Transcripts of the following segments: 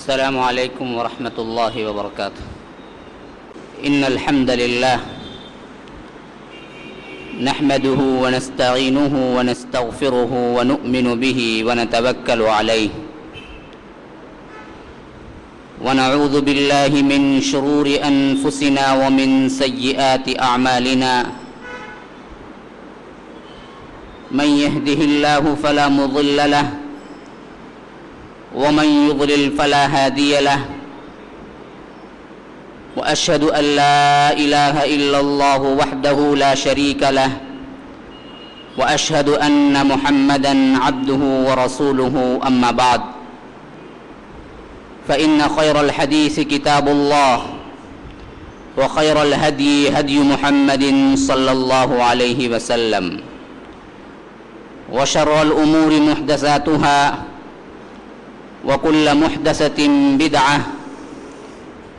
السلام عليكم ورحمة الله وبركاته. إن الحمد لله نحمده ونستعينه ونستغفره ونؤمن به ونتوكل عليه ونعوذ بالله من شرور أنفسنا ومن سيئات أعمالنا. من يهده الله فلا مضل له ومن يضلل فلا هادي له. وأشهد أن لا إله إلا الله وحده لا شريك له وأشهد أن محمدًا عبده ورسوله. أما بعد فإن خير الحديث كتاب الله وخير الهدي هدي محمد صلى الله عليه وسلم وشر الأمور محدثاتها وكل محدثة بدعة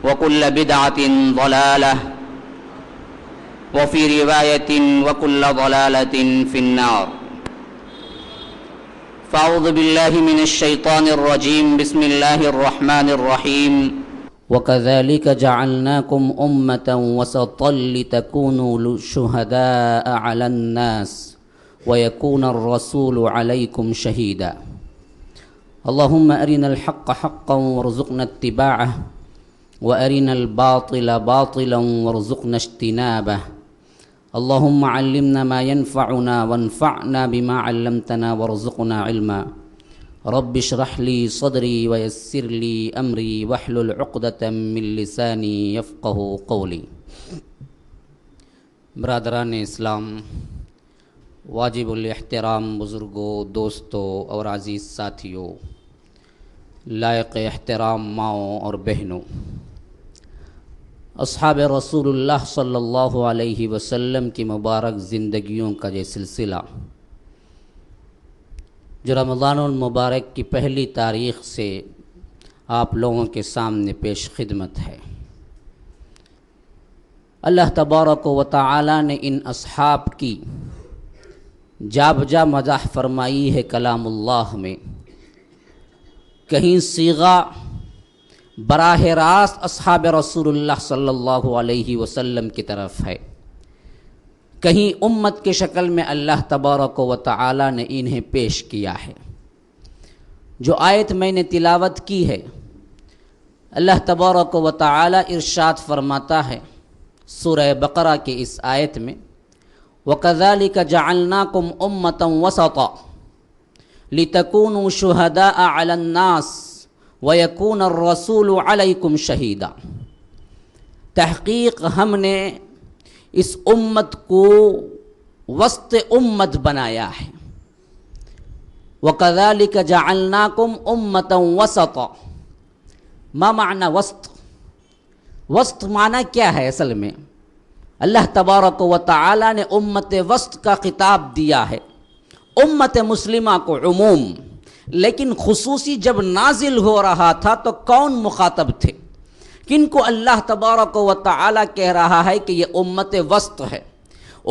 وكل بدعة ضلالة وفي رواية وكل ضلالة في النار. فأعوذ بالله من الشيطان الرجيم. بسم الله الرحمن الرحيم. وكذلك جعلناكم أمة وسطا لتكونوا شهداء على الناس ويكون الرسول عليكم شهيدا. اللهم أرنا الحق حقا وارزقنا اتباعه وأرنا الباطل باطلا وارزقنا اجتنابه. اللهم علمنا ما ينفعنا وانفعنا بما علمتنا وارزقنا علما. رب اشرح لي صدري ويسر لي أمري واحلل عقدة من لساني يفقه قولي. برادران اسلام، واجب الاحترام بزرگوں، دوستوں اور عزیز ساتھیوں، لائق احترام ماؤں اور بہنوں، اصحاب رسول اللہ صلی اللہ علیہ وسلم کی مبارک زندگیوں کا یہ سلسلہ جو رمضان المبارک کی پہلی تاریخ سے آپ لوگوں کے سامنے پیش خدمت ہے. اللہ تبارک و تعالی نے ان اصحاب کی جا بجا مدح فرمائی ہے کلام اللہ میں. کہیں صیغہ براہ راست اصحاب رسول اللہ صلی اللہ علیہ وسلم کی طرف ہے، کہیں امت کی شکل میں اللہ تبارک و تعالی نے انہیں پیش کیا ہے. جو آیت میں نے تلاوت کی ہے، اللہ تبارک و تعالی ارشاد فرماتا ہے سورہ بقرہ کی اس آیت میں، وَكَذَلِكَ جَعَلْنَاكُمْ أُمَّةً وَسَطًا لِتَكُونُوا شُهَدَاءَ عَلَى النَّاسِ وَيَكُونَ الرَّسُولُ عَلَيْكُمْ شَهِيدًا. تحقیق ہم نے اس امت کو وسط امت بنایا ہے. وَكَذَلِكَ جَعَلْنَاكُمْ أُمَّةً وَسَطًا. ما معنی وسط؟ وسط معنی کیا ہے اصل میں؟ اللہ تبارک و تعالی نے امت وسط کا خطاب دیا ہے، امت مسلمہ کو عموم، لیکن خصوصی جب نازل ہو رہا تھا تو کون مخاطب تھے؟ کن کو اللہ تبارک و تعالی کہہ رہا ہے کہ یہ امت وسط ہے؟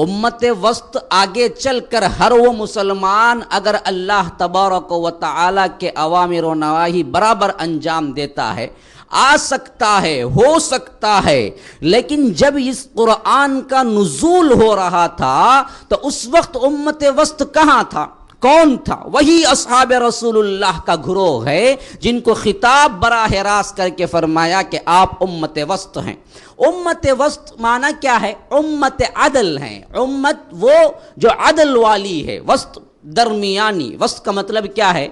امت وسط آگے چل کر ہر وہ مسلمان اگر اللہ تبارک و تعالی کے اوامر و نواہی برابر انجام دیتا ہے، آ سکتا ہے، ہو سکتا ہے، لیکن جب اس قرآن کا نزول ہو رہا تھا تو اس وقت امت وسط کہاں تھا؟ کون تھا؟ وہی اصحاب رسول اللہ کا گروہ ہے جن کو خطاب براہ راست کر کے فرمایا کہ آپ امت وسط ہیں. امت وسط معنی کیا ہے؟ امت عدل ہیں. امت وہ جو عدل والی ہے، وسط درمیانی. وسط کا مطلب کیا ہے؟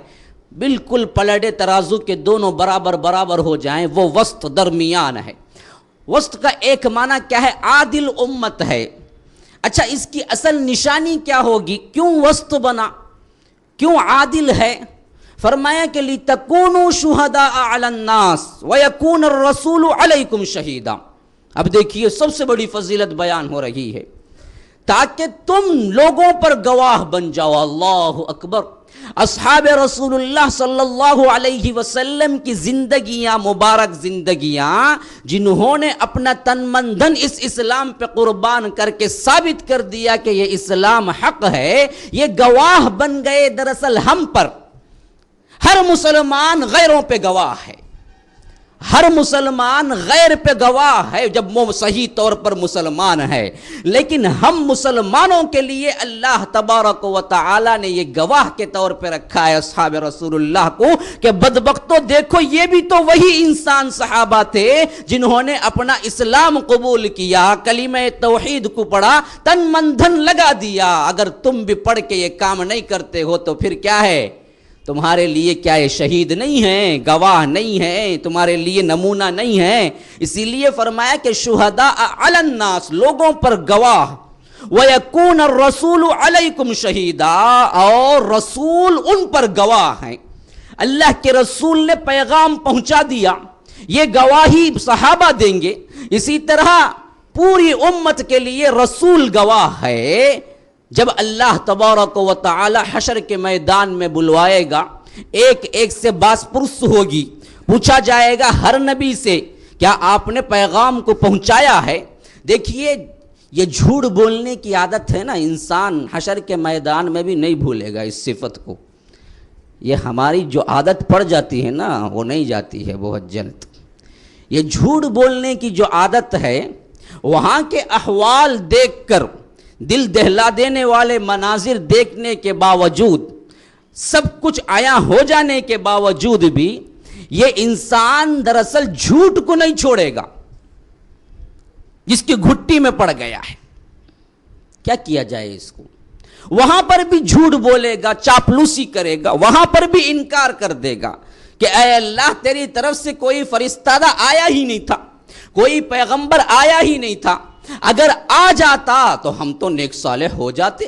بالکل پلڑے ترازو کے دونوں برابر برابر ہو جائیں، وہ وسط درمیان ہے. وسط کا ایک معنی کیا ہے؟ عادل امت ہے. اچھا، اس کی اصل نشانی کیا ہوگی؟ کیوں وسط بنا؟ کیوں عادل ہے؟ فرمایا کہ لِتَكُونُوا شُهَدَاءَ عَلَى النَّاسِ وَيَكُونَ الرَّسُولُ عَلَيْكُمْ شَهِيدًا. اب دیکھیے سب سے بڑی فضیلت بیان ہو رہی ہے، تاکہ تم لوگوں پر گواہ بن جاؤ. اللہ اکبر. اصحاب رسول اللہ صلی اللہ علیہ وسلم کی زندگیاں، مبارک زندگیاں، جنہوں نے اپنا تن من دھن اس اسلام پہ قربان کر کے ثابت کر دیا کہ یہ اسلام حق ہے، یہ گواہ بن گئے دراصل ہم پر. ہر مسلمان غیروں پہ گواہ ہے. ہر مسلمان غیر پہ گواہ ہے جب وہ صحیح طور پر مسلمان ہے، لیکن ہم مسلمانوں کے لیے اللہ تبارک و تعالی نے یہ گواہ کے طور پہ رکھا ہے اصحاب رسول اللہ کو کہ بدبختو دیکھو یہ بھی تو وہی انسان صحابہ تھے جنہوں نے اپنا اسلام قبول کیا، کلمہ توحید کو پڑھا، تن من دھن لگا دیا۔ اگر تم بھی پڑھ کے یہ کام نہیں کرتے ہو تو پھر کیا ہے؟ تمہارے لیے کیا یہ شہید نہیں ہیں، گواہ نہیں ہیں، تمہارے لیے نمونہ نہیں ہیں؟ اسی لیے فرمایا کہ شہداء علی الناس، لوگوں پر گواہ، وَيَكُونَ الرَّسُولُ عَلَيْكُمْ شَهِيدًا، اور رسول ان پر گواہ ہیں۔ اللہ کے رسول نے پیغام پہنچا دیا، یہ گواہی صحابہ دیں گے، اسی طرح پوری امت کے لیے رسول گواہ ہے۔ جب اللہ تبارک و تعالی حشر کے میدان میں بلوائے گا، ایک ایک سے باس پرس ہوگی، پوچھا جائے گا ہر نبی سے کیا آپ نے پیغام کو پہنچایا ہے؟ دیکھیے یہ جھوٹ بولنے کی عادت ہے نا، انسان حشر کے میدان میں بھی نہیں بھولے گا اس صفت کو۔ یہ ہماری جو عادت پڑ جاتی ہے نا وہ نہیں جاتی ہے بہت جلد۔ یہ جھوٹ بولنے کی جو عادت ہے، وہاں کے احوال دیکھ کر، دل دہلا دینے والے مناظر دیکھنے کے باوجود، سب کچھ عیاں ہو جانے کے باوجود بھی یہ انسان دراصل جھوٹ کو نہیں چھوڑے گا جس کی گھٹی میں پڑ گیا ہے۔ کیا کیا جائے اس کو؟ وہاں پر بھی جھوٹ بولے گا، چاپلوسی کرے گا، وہاں پر بھی انکار کر دے گا کہ اے اللہ تیری طرف سے کوئی فرستادہ آیا ہی نہیں تھا، کوئی پیغمبر آیا ہی نہیں تھا، اگر آ جاتا تو ہم تو نیک صالح ہو جاتے۔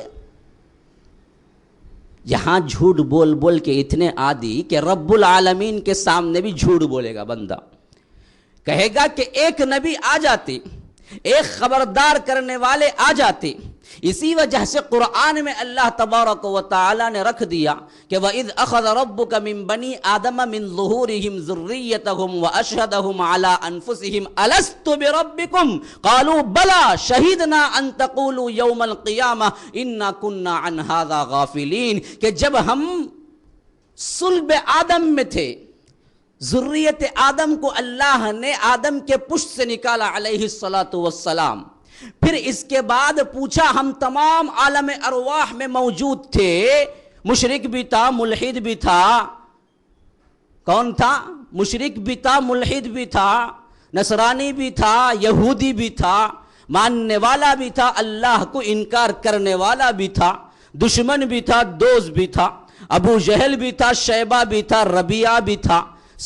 یہاں جھوٹ بول بول کے اتنے عادی کہ رب العالمین کے سامنے بھی جھوٹ بولے گا بندہ، کہے گا کہ ایک نبی آ جاتے، ایک خبردار کرنے والے آ جاتے۔ اسی وجہ سے قرآن میں اللہ تبارک و تعالی نے رکھ دیا کہ وَإِذْ أَخَذَ رَبُّكَ مِن بَنِي آدَمَ مِن ظُهُورِهِمْ ذُرِّيَّتَهُمْ وَأَشْهَدَهُمْ عَلَىٰ أَنفُسِهِمْ أَلَسْتُ بِرَبِّكُمْ قَالُوا بَلَىٰ شَهِدْنَا أَن تَقُولُوا يَوْمَ الْقِيَامَةِ إِنَّا كُنَّا عَنْ هَٰذَا غَافِلِينَ، کہ جب ہم صلب آدم میں تھے، ذریت آدم کو اللہ نے آدم کے پشت سے نکالا علیہ السلام، پھر اس کے بعد پوچھا، ہم تمام عالم ارواح میں موجود تھے، مشرک بھی تھا، ملحد بھی تھا۔ کون تھا؟ مشرک بھی تھا، ملحد بھی تھا، نصرانی بھی تھا، یہودی بھی تھا، ماننے والا بھی تھا، اللہ کو انکار کرنے والا بھی تھا، دشمن بھی تھا، دوست بھی تھا، ابو جہل بھی تھا، شیبہ بھی تھا، ربیعہ بھی تھا،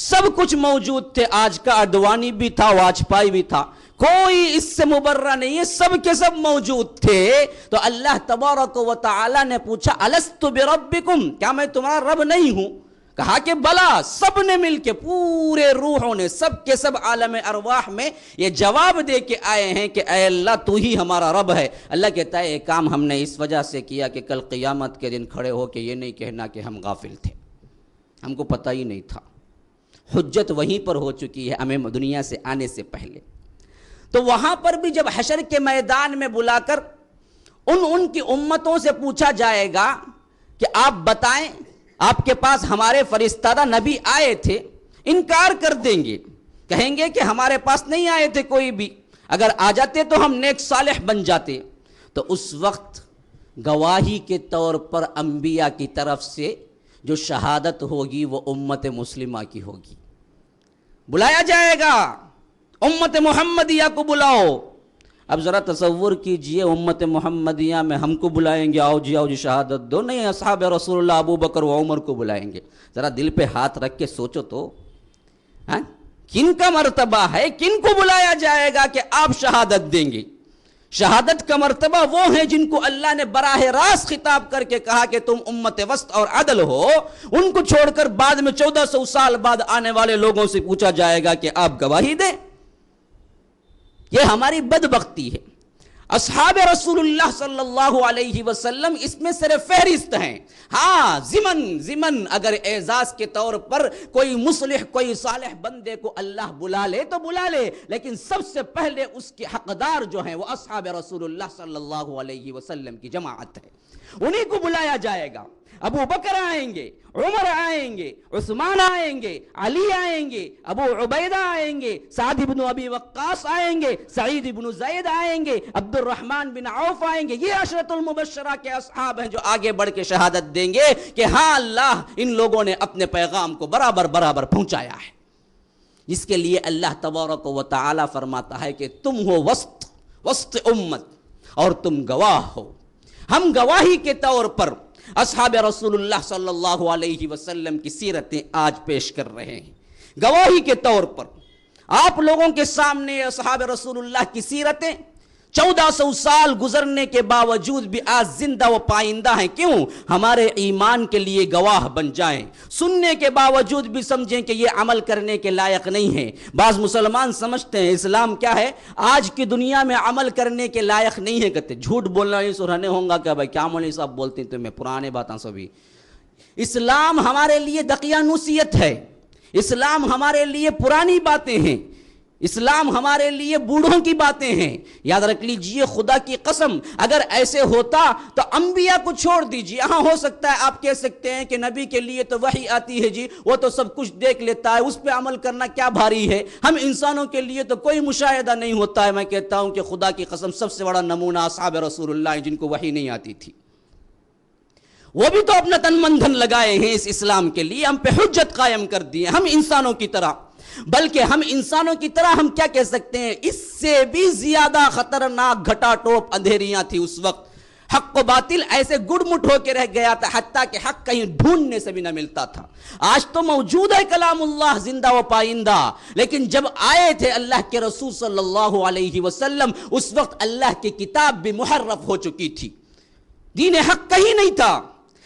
سب کچھ موجود تھے، آج کا اڈوانی بھی تھا، واجپئی بھی تھا، کوئی اس سے مبرہ نہیں ہے، سب کے سب موجود تھے۔ تو اللہ تبارک و تعالی نے پوچھا الست بربکم، کیا میں تمہارا رب نہیں ہوں؟ کہا کہ بلا، سب نے مل کے، پورے روحوں نے، سب کے سب عالم ارواح میں یہ جواب دے کے آئے ہیں کہ اے اللہ تو ہی ہمارا رب ہے۔ اللہ کہتا ہے یہ کام ہم نے اس وجہ سے کیا کہ کل قیامت کے دن کھڑے ہو کے یہ نہیں کہنا کہ ہم غافل تھے، ہم کو پتہ ہی نہیں تھا۔ حجت وہیں پر ہو چکی ہے ہمیں دنیا سے آنے سے پہلے۔ تو وہاں پر بھی جب حشر کے میدان میں بلا کر ان کی امتوں سے پوچھا جائے گا کہ آپ بتائیں، آپ کے پاس ہمارے فرستادہ نبی آئے تھے، انکار کر دیں گے، کہیں گے کہ ہمارے پاس نہیں آئے تھے کوئی بھی، اگر آ جاتے تو ہم نیک صالح بن جاتے۔ تو اس وقت گواہی کے طور پر انبیاء کی طرف سے جو شہادت ہوگی وہ امت مسلمہ کی ہوگی۔ بلایا جائے گا، امت محمدیہ کو بلاؤ۔ اب ذرا تصور کیجئے امت محمدیہ میں ہم کو بلائیں گے، آؤ جی شہادت دو، نہیں اصحاب رسول اللہ ابو بکر و عمر کو بلائیں گے۔ ذرا دل پہ ہاتھ رکھ کے سوچو تو، کن کا مرتبہ ہے، کن کو بلایا جائے گا کہ آپ شہادت دیں گے؟ شہادت کا مرتبہ وہ ہیں جن کو اللہ نے براہ راست خطاب کر کے کہا کہ تم امت وسط اور عدل ہو، ان کو چھوڑ کر بعد میں 1400 سال بعد آنے والے لوگوں سے پوچھا جائے گا کہ آپ گواہی دیں۔ یہ ہماری بدبختی ہے۔ اصحاب رسول اللہ صلی اللہ علیہ وسلم اس میں صرف فہرست ہیں۔ ہاں ضمن اگر اعزاز کے طور پر کوئی مصلح، کوئی صالح بندے کو اللہ بلا لے تو بلا لے، لیکن سب سے پہلے اس کے حقدار جو ہیں وہ اصحاب رسول اللہ صلی اللہ علیہ وسلم کی جماعت ہے، انہی کو بلایا جائے گا۔ ابو بکر آئیں گے، عمر آئیں گے، عثمان آئیں گے، علی آئیں گے، ابو عبیدہ آئیں گے، سعد بن ابی وقاص آئیں گے، سعید بن زید آئیں گے، عبد الرحمن بن عوف آئیں گے. یہ عشرۃ المبشرہ کے اصحاب ہیں جو آگے بڑھ کے شہادت دیں گے کہ ہاں اللہ ان لوگوں نے اپنے پیغام کو برابر پہنچایا ہے. اس کے لیے اللہ تبارک و تعالی فرماتا ہے کہ تم ہو وسط امت اور تم گواہ ہو. ہم گواہی کے طور پر اصحاب رسول اللہ صلی اللہ علیہ وسلم کی سیرتیں آج پیش کر رہے ہیں. گواہی کے طور پر آپ لوگوں کے سامنے اصحاب رسول اللہ کی سیرتیں 1400 سال گزرنے کے باوجود بھی آج زندہ و پائندہ ہیں. کیوں؟ ہمارے ایمان کے لیے گواہ بن جائیں. سننے کے باوجود بھی سمجھیں کہ یہ عمل کرنے کے لائق نہیں ہے. بعض مسلمان سمجھتے ہیں اسلام کیا ہے، آج کی دنیا میں عمل کرنے کے لائق نہیں ہے. کہتے جھوٹ بولنا نہیں سرہنے ہوں گا کیا بھائی، کیا مولوی صاحب بولتے ہیں تمہیں پرانے باتیں سبھی. اسلام ہمارے لیے دقیانوسیت ہے، اسلام ہمارے لیے پرانی باتیں ہیں، اسلام ہمارے لیے بوڑھوں کی باتیں ہیں. یاد رکھ لیجئے، خدا کی قسم اگر ایسے ہوتا تو انبیاء کو چھوڑ دیجئے. ہاں ہو سکتا ہے آپ کہہ سکتے ہیں کہ نبی کے لیے تو وحی آتی ہے جی، وہ تو سب کچھ دیکھ لیتا ہے، اس پہ عمل کرنا کیا بھاری ہے. ہم انسانوں کے لیے تو کوئی مشاہدہ نہیں ہوتا ہے. میں کہتا ہوں کہ خدا کی قسم سب سے بڑا نمونہ اصحاب رسول اللہ جن کو وحی نہیں آتی تھی. وہ بھی تو اپنا تن من دھن لگائے ہیں اس اسلام کے لیے، ہم پہ حجت قائم کر دی. ہم انسانوں کی طرح، بلکہ ہم انسانوں کی طرح ہم کیا کہہ سکتے ہیں، اس سے بھی زیادہ خطرناک گھٹا ٹوپ اندھیریاں تھی اس وقت. حق و باطل ایسے گڑ مٹ ہو کے رہ گیا تھا، حتیٰ کہ حق کہیں ڈھونڈنے سے بھی نہ ملتا تھا. آج تو موجود ہے کلام اللہ زندہ و پائندہ، لیکن جب آئے تھے اللہ کے رسول صلی اللہ علیہ وسلم اس وقت اللہ کی کتاب بھی محرف ہو چکی تھی، دین حق کہیں نہیں تھا.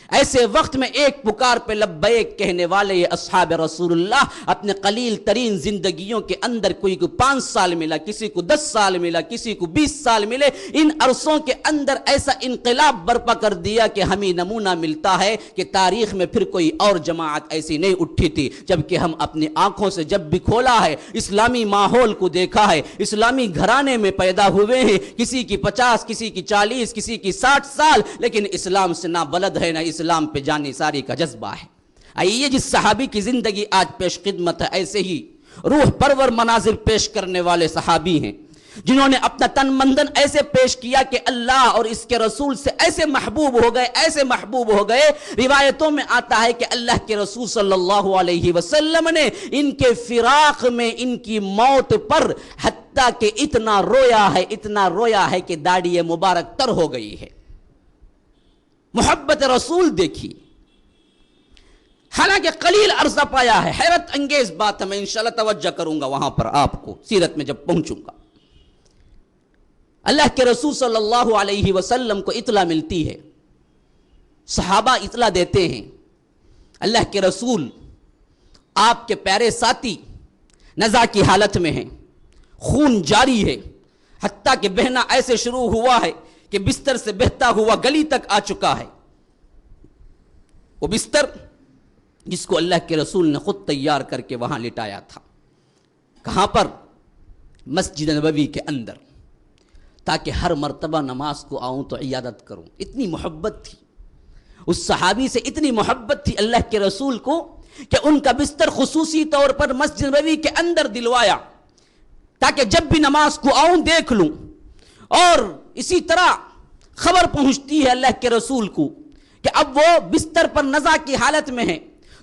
ایسے وقت میں ایک پکار پہ لبیک کہنے والے یہ اصحاب رسول اللہ اپنے قلیل ترین زندگیوں کے اندر، کوئی کو 5 سال ملا، کسی کو 10 سال ملا، کسی کو 20 سال ملے، ان عرصوں کے اندر ایسا انقلاب برپا کر دیا کہ ہمیں نمونہ ملتا ہے کہ تاریخ میں پھر کوئی اور جماعت ایسی نہیں اٹھی تھی. جبکہ ہم اپنی آنکھوں سے جب بھی کھولا ہے، اسلامی ماحول کو دیکھا ہے، اسلامی گھرانے میں پیدا ہوئے ہیں، کسی کی 50، کسی کی 40، کسی کی 60 سال، لیکن اسلام سے نہ بلد ہے، نہ اسلام پہ جانی ساری کا جذبہ ہے. آئیے جس صحابی کی زندگی آج پیش خدمت ہے، ایسے ہی روح پرور مناظر پیش کرنے والے صحابی ہیں جنہوں نے اپنا تن مندن ایسے پیش کیا کہ اللہ اور اس کے رسول سے ایسے محبوب ہو گئے، ایسے محبوب ہو گئے. روایتوں میں آتا ہے کہ اللہ کے رسول صلی اللہ علیہ وسلم نے ان کے فراق میں، ان کی موت پر حتیٰ کہ اتنا رویا ہے کہ داڑھی مبارک تر ہو گئی ہے. محبت رسول دیکھی، حالانکہ قلیل عرصہ پایا ہے. حیرت انگیز بات ہے، میں انشاءاللہ توجہ کروں گا وہاں پر آپ کو سیرت میں جب پہنچوں گا. اللہ کے رسول صلی اللہ علیہ وسلم کو اطلاع ملتی ہے، صحابہ اطلاع دیتے ہیں اللہ کے رسول آپ کے پیارے ساتھی نزع کی حالت میں ہیں، خون جاری ہے، حتیٰ کہ بہنا ایسے شروع ہوا ہے کہ بستر سے بہتا ہوا گلی تک آ چکا ہے. وہ بستر جس کو اللہ کے رسول نے خود تیار کر کے وہاں لٹایا تھا. کہاں پر؟ مسجد نبوی کے اندر، تاکہ ہر مرتبہ نماز کو آؤں تو عیادت کروں. اتنی محبت تھی اس صحابی سے، اتنی محبت تھی اللہ کے رسول کو کہ ان کا بستر خصوصی طور پر مسجد نبوی کے اندر دلوایا تاکہ جب بھی نماز کو آؤں دیکھ لوں. اور اسی طرح خبر پہنچتی ہے اللہ کے رسول کو کہ اب وہ بستر پر نزع کی حالت میں ہے،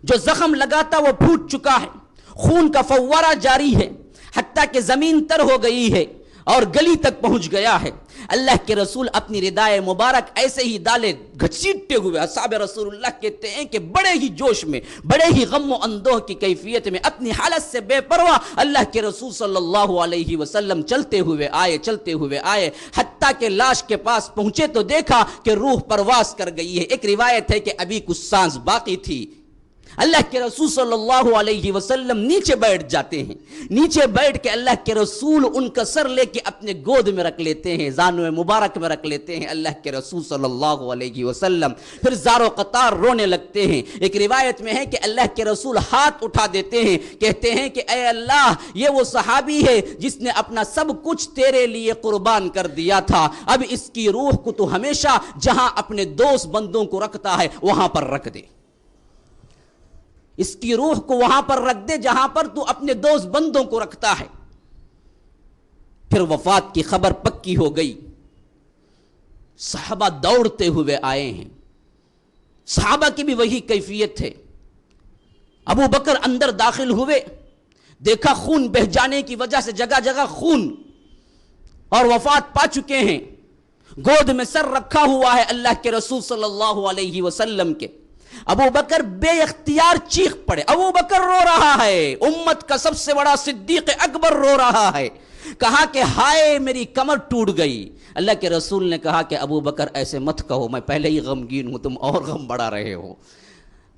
جو زخم لگا تھا وہ پھوٹ چکا ہے، خون کا فوارہ جاری ہے، حتیٰ کہ زمین تر ہو گئی ہے اور گلی تک پہنچ گیا ہے. اللہ کے رسول اپنی ردائے مبارک ایسے ہی ڈالے گھسیٹتے ہوئے، اصحاب رسول اللہ کہتے ہیں کہ بڑے ہی جوش میں، بڑے ہی غم و اندوہ کی کیفیت میں، اپنی حالت سے بے پرواہ اللہ کے رسول صلی اللہ علیہ وسلم چلتے ہوئے آئے، حتیٰ کہ لاش کے پاس پہنچے تو دیکھا کہ روح پرواز کر گئی ہے. ایک روایت ہے کہ ابھی کچھ سانس باقی تھی. اللہ کے رسول صلی اللہ علیہ وسلم نیچے بیٹھ جاتے ہیں، نیچے بیٹھ کے اللہ کے رسول ان کا سر لے کے اپنے گود میں رکھ لیتے ہیں، زانو مبارک میں رکھ لیتے ہیں اللہ کے رسول صلی اللہ علیہ وسلم، پھر زار و قطار رونے لگتے ہیں۔ ایک روایت میں ہے کہ اللہ کے رسول ہاتھ اٹھا دیتے ہیں، کہتے ہیں کہ اے اللہ، یہ وہ صحابی ہے جس نے اپنا سب کچھ تیرے لیے قربان کر دیا تھا، اب اس کی روح کو تو ہمیشہ جہاں اپنے دوست بندوں کو رکھتا ہے وہاں پر رکھ دے، اس کی روح کو وہاں پر رکھ دے جہاں پر تو اپنے دوست بندوں کو رکھتا ہے۔ پھر وفات کی خبر پکی ہو گئی، صحابہ دوڑتے ہوئے آئے ہیں، صحابہ کی بھی وہی کیفیت ہے۔ ابو بکر اندر داخل ہوئے، دیکھا خون بہہ جانے کی وجہ سے جگہ جگہ خون، اور وفات پا چکے ہیں، گود میں سر رکھا ہوا ہے اللہ کے رسول صلی اللہ علیہ وسلم کے۔ ابو بکر بے اختیار چیخ پڑے، ابو بکر رو رہا ہے، امت کا سب سے بڑا صدیق اکبر رو رہا ہے، کہا کہ ہائے میری کمر ٹوٹ گئی۔ اللہ کے رسول نے کہا کہ ابو بکر ایسے مت کہو، میں پہلے ہی غمگین ہوں، تم اور غم بڑھا رہے ہو۔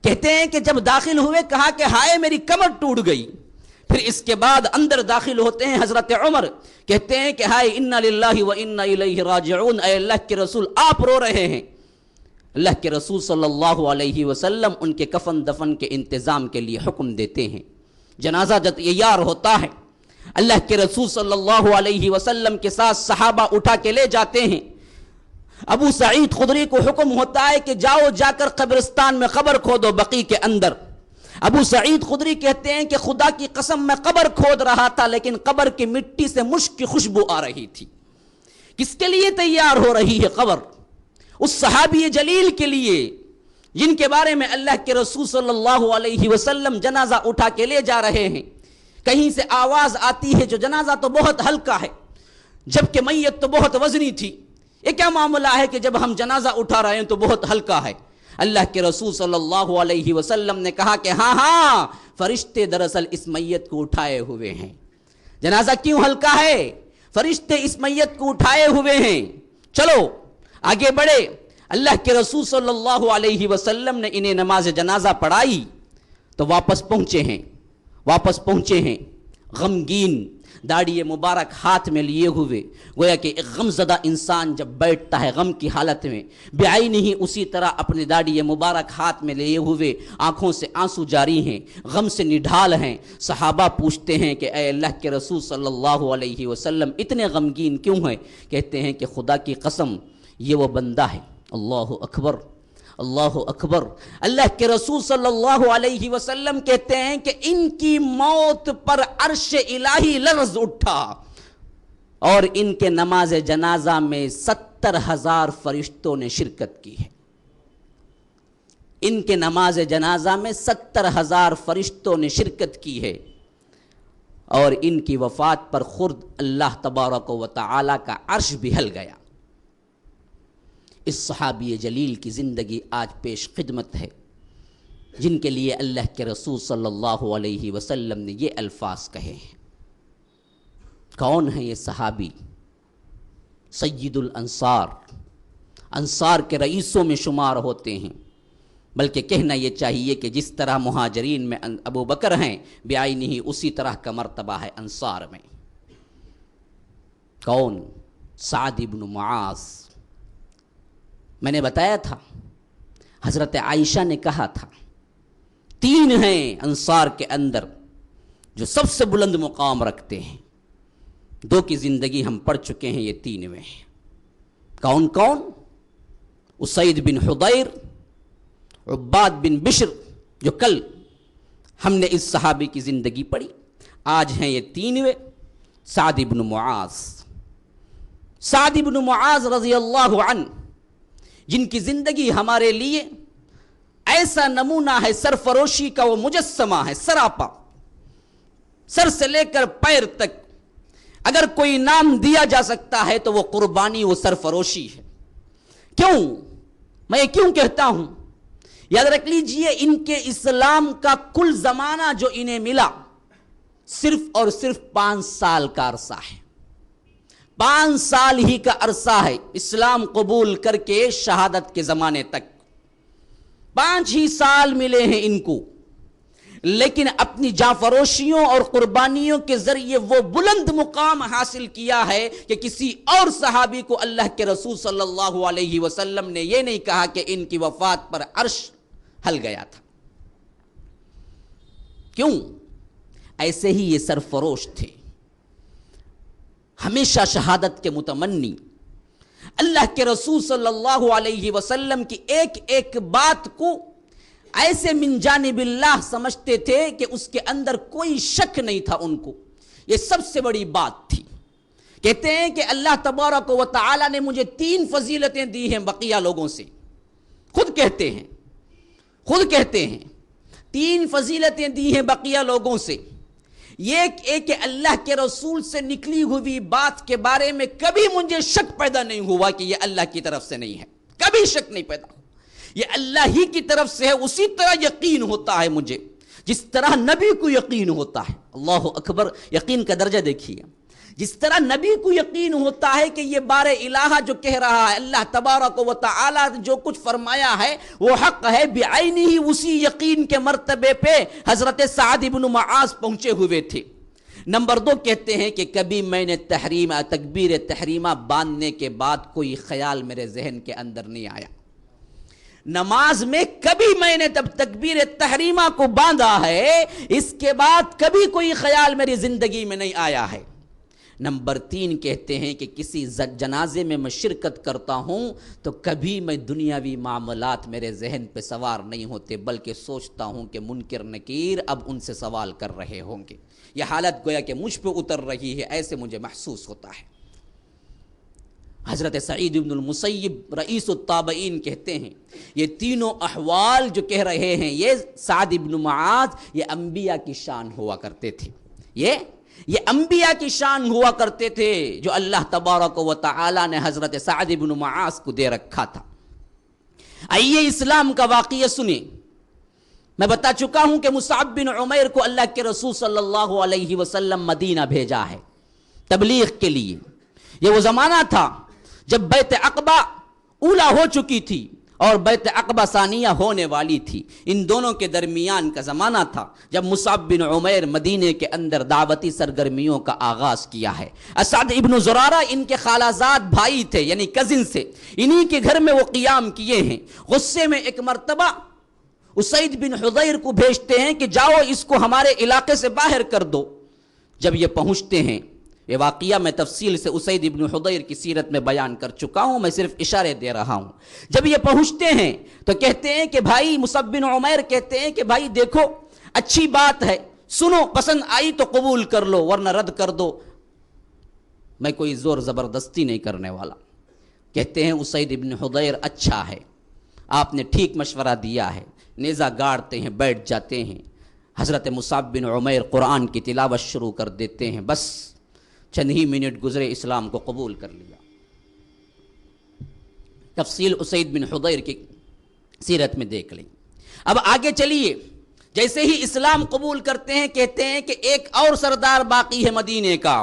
کہتے ہیں کہ جب داخل ہوئے کہا کہ ہائے میری کمر ٹوٹ گئی۔ پھر اس کے بعد اندر داخل ہوتے ہیں حضرت عمر، کہتے ہیں کہ ہائے انا للہ و انا الیہ راجعون، اے اللہ کے رسول آپ رو رہے ہیں۔ اللہ کے رسول صلی اللہ علیہ وسلم ان کے کفن دفن کے انتظام کے لیے حکم دیتے ہیں، جنازہ جب تیار ہوتا ہے اللہ کے رسول صلی اللہ علیہ وسلم کے ساتھ صحابہ اٹھا کے لے جاتے ہیں۔ ابو سعید خدری کو حکم ہوتا ہے کہ جاؤ جا کر قبرستان میں قبر کھودو بقیع کے اندر۔ ابو سعید خدری کہتے ہیں کہ خدا کی قسم میں قبر کھود رہا تھا لیکن قبر کی مٹی سے مشک کی خوشبو آ رہی تھی۔ کس کے لیے تیار ہو رہی ہے قبر؟ اس صحابی جلیل کے لیے جن کے بارے میں اللہ کے رسول صلی اللہ علیہ وسلم جنازہ اٹھا کے لے جا رہے ہیں۔ کہیں سے آواز آتی ہے جو جنازہ تو بہت ہلکا ہے جبکہ میت تو بہت وزنی تھی، یہ کیا معاملہ ہے کہ جب ہم جنازہ اٹھا رہے ہیں تو بہت ہلکا ہے؟ اللہ کے رسول صلی اللہ علیہ وسلم نے کہا کہ ہاں فرشتے دراصل اس میت کو اٹھائے ہوئے ہیں۔ جنازہ کیوں ہلکا ہے؟ فرشتے اس میت کو اٹھائے ہوئے ہیں، چلو آگے بڑھے۔ اللہ کے رسول صلی اللہ علیہ وسلم نے انہیں نماز جنازہ پڑھائی تو واپس پہنچے ہیں غمگین، داڑھی مبارک ہاتھ میں لیے ہوئے، گویا کہ ایک غم زدہ انسان جب بیٹھتا ہے غم کی حالت میں، بعین ہی اسی طرح اپنی داڑھی مبارک ہاتھ میں لیے ہوئے، آنکھوں سے آنسو جاری ہیں، غم سے نڈھال ہیں۔ صحابہ پوچھتے ہیں کہ اے اللہ کے رسول صلی اللہ علیہ وسلم اتنے غمگین کیوں ہیں؟ کہتے ہیں کہ خدا کی قسم یہ وہ بندہ ہے۔ اللہ اکبر، اللہ اکبر۔ اللہ کے رسول صلی اللہ علیہ وسلم کہتے ہیں کہ ان کی موت پر عرش الہی لرز اٹھا اور ان کے نماز جنازہ میں 70,000 فرشتوں نے شرکت کی ہے۔ ان کے نماز جنازہ میں 70,000 فرشتوں نے شرکت کی ہے، اور ان کی وفات پر خود اللہ تبارک و تعالی کا عرش بھی ہل گیا۔ اس صحابی جلیل کی زندگی آج پیش خدمت ہے جن کے لیے اللہ کے رسول صلی اللہ علیہ وسلم نے یہ الفاظ کہے ہیں۔ کون ہے یہ صحابی؟ سید الانصار، انصار کے رئیسوں میں شمار ہوتے ہیں، بلکہ کہنا یہ چاہیے کہ جس طرح مہاجرین میں ابو بکر ہیں بعینہ ہی اسی طرح کا مرتبہ ہے انصار میں۔ کون؟ سعد بن معاذ۔ میں نے بتایا تھا، حضرت عائشہ نے کہا تھا 3 ہیں انصار کے اندر جو سب سے بلند مقام رکھتے ہیں، 2 کی زندگی ہم پڑھ چکے ہیں، یہ 3ویں ہیں۔ کون کون؟ اسید بن حضیر، عباد بن بشر، جو کل ہم نے اس صحابی کی زندگی پڑھی، آج ہیں یہ 3ویں، سعد بن معاذ۔ سعد بن معاذ رضی اللہ عنہ جن کی زندگی ہمارے لیے ایسا نمونہ ہے، سرفروشی کا وہ مجسمہ ہے، سراپا، سر سے لے کر پیر تک اگر کوئی نام دیا جا سکتا ہے تو وہ قربانی، وہ سرفروشی ہے۔ کیوں؟ میں یہ کیوں کہتا ہوں؟ یاد رکھ لیجئے ان کے اسلام کا کل زمانہ جو انہیں ملا صرف اور صرف 5 سال کا عرصہ ہے، 5 سال ہی کا عرصہ ہے اسلام قبول کر کے شہادت کے زمانے تک، 5 ہی سال ملے ہیں ان کو۔ لیکن اپنی جانفروشیوں اور قربانیوں کے ذریعے وہ بلند مقام حاصل کیا ہے کہ کسی اور صحابی کو اللہ کے رسول صلی اللہ علیہ وسلم نے یہ نہیں کہا کہ ان کی وفات پر عرش ہل گیا تھا۔ کیوں؟ ایسے ہی یہ سرفروش تھے، ہمیشہ شہادت کے متمنی، اللہ کے رسول صلی اللہ علیہ وسلم کی ایک ایک بات کو ایسے من جانب اللہ سمجھتے تھے کہ اس کے اندر کوئی شک نہیں تھا ان کو۔ یہ سب سے بڑی بات تھی۔ کہتے ہیں کہ اللہ تبارک و تعالی نے مجھے 3 فضیلتیں دی ہیں بقیہ لوگوں سے، خود کہتے ہیں 3 فضیلتیں دی ہیں بقیہ لوگوں سے۔ یہ کہ اللہ کے رسول سے نکلی ہوئی بات کے بارے میں کبھی مجھے شک پیدا نہیں ہوا کہ یہ اللہ کی طرف سے نہیں ہے، کبھی شک نہیں پیدا ہوا، یہ اللہ ہی کی طرف سے ہے۔ اسی طرح یقین ہوتا ہے مجھے جس طرح نبی کو یقین ہوتا ہے۔ اللہ اکبر، یقین کا درجہ دیکھیے۔ جس طرح نبی کو یقین ہوتا ہے کہ یہ بار الہ جو کہہ رہا ہے اللہ تبارک و تعالی جو کچھ فرمایا ہے وہ حق ہے، بعینہ ہی اسی یقین کے مرتبے پہ حضرت سعد بن معاذ پہنچے ہوئے تھے۔ نمبر 2 کہتے ہیں کہ کبھی میں نے تکبیر تحریمہ باندھنے کے بعد کوئی خیال میرے ذہن کے اندر نہیں آیا۔ نماز میں کبھی میں نے تب تکبیر تحریمہ کو باندھا ہے، اس کے بعد کبھی کوئی خیال میری زندگی میں نہیں آیا ہے۔ نمبر 3 کہتے ہیں کہ کسی جنازے میں شرکت کرتا ہوں تو کبھی میں دنیاوی معاملات میرے ذہن پہ سوار نہیں ہوتے، بلکہ سوچتا ہوں کہ منکر نکیر اب ان سے سوال کر رہے ہوں گے، یہ حالت گویا کہ مجھ پہ اتر رہی ہے، ایسے مجھے محسوس ہوتا ہے۔ حضرت سعید بن المسیب رئیس التابعین کہتے ہیں یہ تینوں احوال جو کہہ رہے ہیں یہ سعد بن معاذ یہ انبیاء کی شان ہوا کرتے تھے، یہ انبیاء کی شان ہوا کرتے تھے جو اللہ تبارک و تعالی نے حضرت سعد بن معاذ کو دے رکھا تھا۔ آئیے اسلام کا واقعہ سنیں۔ میں بتا چکا ہوں کہ مصعب بن عمیر کو اللہ کے رسول صلی اللہ علیہ وسلم مدینہ بھیجا ہے تبلیغ کے لیے۔ یہ وہ زمانہ تھا جب بیعت عقبہ اولا ہو چکی تھی اور بیعت عقبہ ثانیہ ہونے والی تھی، ان دونوں کے درمیان کا زمانہ تھا جب مصعب بن عمیر مدینے کے اندر دعوتی سرگرمیوں کا آغاز کیا ہے۔ اسعد ابن زرارہ ان کے خالازاد بھائی تھے، یعنی کزن سے، انہی کے گھر میں وہ قیام کیے ہیں۔ غصے میں ایک مرتبہ اسید بن حضیر کو بھیجتے ہیں کہ جاؤ اس کو ہمارے علاقے سے باہر کر دو۔ جب یہ پہنچتے ہیں، یہ واقعہ میں تفصیل سے اسید بن حضیر کی سیرت میں بیان کر چکا ہوں، میں صرف اشارے دے رہا ہوں۔ جب یہ پہنچتے ہیں تو کہتے ہیں کہ بھائی، مصعب بن عمیر کہتے ہیں کہ بھائی دیکھو اچھی بات ہے، سنو، پسند آئی تو قبول کر لو ورنہ رد کر دو، میں کوئی زور زبردستی نہیں کرنے والا۔ کہتے ہیں اسید بن حضیر اچھا ہے، آپ نے ٹھیک مشورہ دیا ہے۔ نیزہ گاڑتے ہیں، بیٹھ جاتے ہیں۔ حضرت مصعب بن عمیر قرآن کی تلاوت شروع کر دیتے ہیں، بس چند ہی منٹ گزرے اسلام کو قبول کر لیا۔ تفصیل اسید بن حضیر کی سیرت میں دیکھ لیں۔ اب آگے چلیے، جیسے ہی اسلام قبول کرتے ہیں کہتے ہیں کہ ایک اور سردار باقی ہے مدینے کا،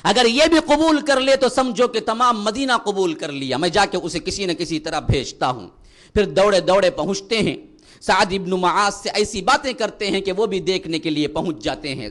اگر یہ بھی قبول کر لے تو سمجھو کہ تمام مدینہ قبول کر لیا، میں جا کے اسے کسی نہ کسی طرح بھیجتا ہوں۔ پھر دوڑے دوڑے پہنچتے ہیں، سعد بن معاذ سے ایسی باتیں کرتے ہیں کہ وہ بھی دیکھنے کے لیے پہنچ جاتے ہیں۔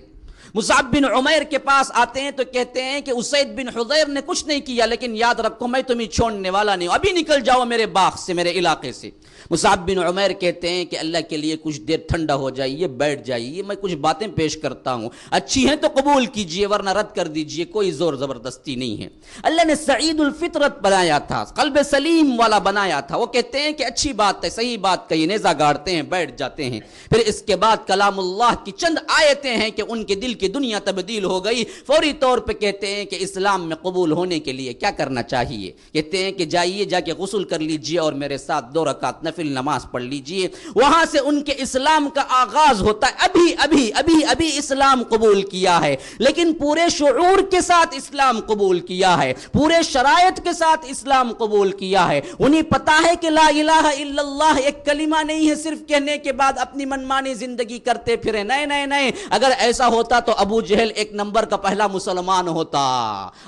مصعب بن عمیر کے پاس آتے ہیں تو کہتے ہیں کہ اسید بن حضیر نے کچھ نہیں کیا، لیکن یاد رکھو میں تمہیں چھوڑنے والا نہیں ہوں، ابھی نکل جاؤ میرے باغ سے، میرے علاقے سے۔ مصعب بن عمیر کہتے ہیں کہ اللہ کے لیے کچھ دیر ٹھنڈا ہو جائیے، بیٹھ جائیے، میں کچھ باتیں پیش کرتا ہوں، اچھی ہیں تو قبول کیجئے ورنہ رد کر دیجئے، کوئی زور زبردستی نہیں ہے۔ اللہ نے سعید الفطرت بنایا تھا، قلب سلیم والا بنایا تھا۔ وہ کہتے ہیں کہ اچھی بات ہے، صحیح بات کہی، نیزہ گاڑتے ہیں، بیٹھ جاتے ہیں۔ پھر اس کے بعد کلام اللہ کی چند آیتیں ہیں کہ ان کے دل کی دنیا تبدیل ہو گئی۔ فوری طور پہ کہتے ہیں کہ اسلام میں قبول ہونے کے لیے کیا کرنا چاہیے؟ کہتے ہیں کہ جائیے، جا کے غسل کر لیجئے اور میرے ساتھ 2 رکعت نفل نماز پڑھ لیجئے۔ وہاں سے ان کے اسلام کا آغاز ہوتا ہے۔ ابھی اسلام قبول کیا ہے، لیکن پورے شعور کے ساتھ اسلام قبول کیا ہے، پورے شرائط کے ساتھ اسلام قبول کیا ہے۔ انہیں پتا ہے کہ لا الہ الا اللہ ایک کلمہ نہیں ہے، صرف کہنے کے بعد اپنی منمانی زندگی کرتے پھرے۔ نہیں، اگر ایسا ہوتا تو ابو جہل ایک نمبر کا پہلا مسلمان ہوتا،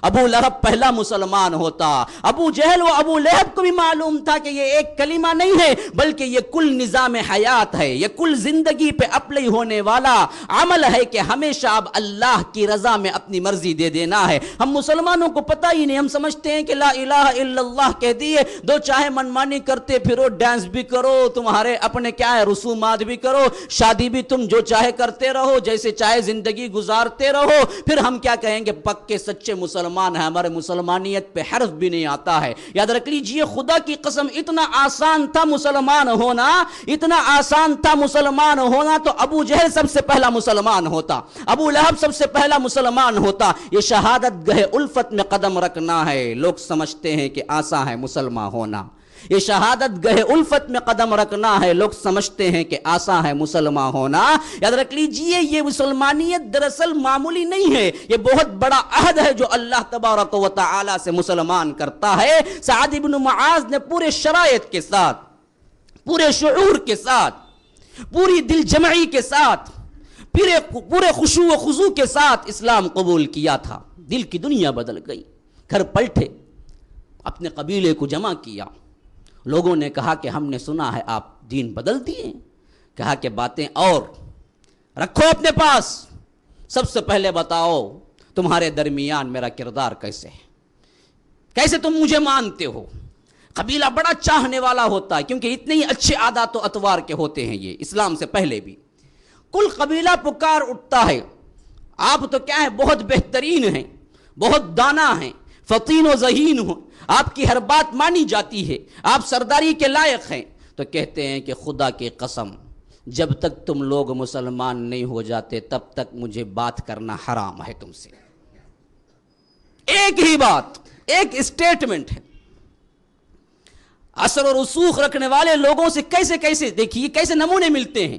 ابو لہب پہلا مسلمان ہوتا۔ ابو جہل و ابو لہب کو بھی معلوم تھا کہ یہ ایک کلمہ نہیں ہے بلکہ یہ کل نظام حیات ہے، یہ کل زندگی پہ اپلائی ہونے والا عمل ہے کہ ہمیشہ اب اللہ کی رضا میں اپنی مرضی دے دینا ہے۔ ہم مسلمانوں کو پتہ ہی نہیں، ہم سمجھتے ہیں کہ لا الہ الا اللہ کہہ دیے دو چاہے منمانی کرتے پھرو، ڈانس بھی کرو، تمہارے اپنے کیا ہے رسومات بھی کرو، شادی بھی تم جو چاہے کرتے رہو، جیسے چاہے زندگی گزارتے رہو، پھر ہم کیا کہیں گے پکے سچے مسلمان ہیں، ہمارے مسلمانیت پہ حرف بھی نہیں آتا ہے۔ یاد رکھ لیجئے خدا کی قسم اتنا آسان تھا مسلمان ہونا، اتنا آسان تھا مسلمان ہونا تو ابو جہل سب سے پہلا مسلمان ہوتا، ابو لہب سب سے پہلا مسلمان ہوتا۔ یہ شہادت گہ الفت میں قدم رکھنا ہے، لوگ سمجھتے ہیں کہ آسان ہے مسلمان ہونا۔ یہ شہادت گہ الفت میں قدم رکھنا ہے، لوگ سمجھتے ہیں کہ آسان ہے مسلمان ہونا۔ یاد رکھ لیجئے یہ مسلمانیت دراصل معمولی نہیں ہے، یہ بہت بڑا عہد ہے جو اللہ تبارک و تعالی سے مسلمان کرتا ہے۔ سعد بن معاذ نے پورے شرائط کے ساتھ، پورے شعور کے ساتھ، پوری دل جمعی کے ساتھ، پورے خشوع و خضوع کے ساتھ اسلام قبول کیا تھا۔ دل کی دنیا بدل گئی، گھر پلٹے، اپنے قبیلے کو جمع کیا، لوگوں نے کہا کہ ہم نے سنا ہے آپ دین بدل دیے، کہا کہ باتیں اور رکھو اپنے پاس، سب سے پہلے بتاؤ تمہارے درمیان میرا کردار کیسے ہے، کیسے تم مجھے مانتے ہو۔ قبیلہ بڑا چاہنے والا ہوتا ہے کیونکہ اتنے ہی اچھے عادات و اطوار کے ہوتے ہیں یہ، اسلام سے پہلے بھی کل قبیلہ پکار اٹھتا ہے، آپ تو کیا ہے بہت بہترین ہیں، بہت دانا ہیں، فطین و ذہین ہوں، آپ کی ہر بات مانی جاتی ہے، آپ سرداری کے لائق ہیں۔ تو کہتے ہیں کہ خدا کی قسم جب تک تم لوگ مسلمان نہیں ہو جاتے تب تک مجھے بات کرنا حرام ہے تم سے۔ ایک ہی بات، ایک اسٹیٹمنٹ ہے۔ اثر و رسوخ رکھنے والے لوگوں سے کیسے کیسے دیکھیے کیسے نمونے ملتے ہیں۔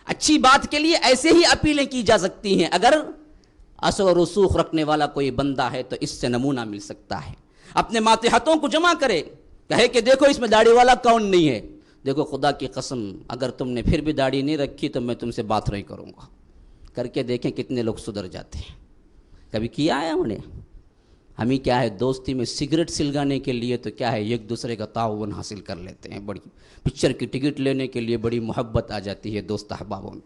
اچھی بات کے لیے ایسے ہی اپیلیں کی جا سکتی ہیں، اگر اثر و رسوخ رکھنے والا کوئی بندہ ہے تو اس سے نمونہ مل سکتا ہے۔ اپنے ماتحتوں کو جمع کرے، کہے کہ دیکھو اس میں داڑھی والا کون نہیں ہے، دیکھو خدا کی قسم اگر تم نے پھر بھی داڑھی نہیں رکھی تو میں تم سے بات نہیں کروں گا، کر کے دیکھیں کتنے لوگ سدھر جاتے ہیں۔ کبھی کیا ہے ہم نے؟ ہمیں کیا ہے دوستی میں سگریٹ سلگانے کے لیے تو کیا ہے ایک دوسرے کا تعاون حاصل کر لیتے ہیں، بڑی پکچر کی ٹکٹ لینے کے لیے بڑی محبت آ جاتی ہے دوست احبابوں میں،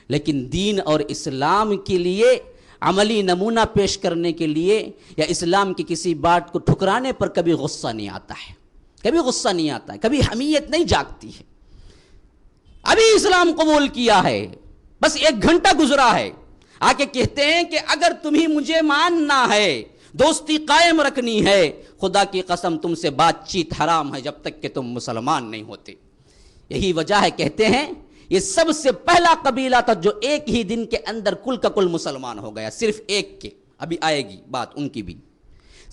لیکن دین اور اسلام کے لیے عملی نمونہ پیش کرنے کے لیے یا اسلام کی کسی بات کو ٹھکرانے پر کبھی غصہ نہیں آتا ہے، کبھی غصہ نہیں آتا ہے، کبھی حمیت نہیں جاگتی ہے۔ ابھی اسلام قبول کیا ہے، بس 1 گھنٹہ گزرا ہے، آ کے کہتے ہیں کہ اگر تمہیں مجھے ماننا ہے، دوستی قائم رکھنی ہے، خدا کی قسم تم سے بات چیت حرام ہے جب تک کہ تم مسلمان نہیں ہوتے۔ یہی وجہ ہے کہتے ہیں یہ سب سے پہلا قبیلہ تھا جو ایک ہی دن کے اندر کل کا کل مسلمان ہو گیا، صرف ایک کے، ابھی آئے گی بات ان کی بھی،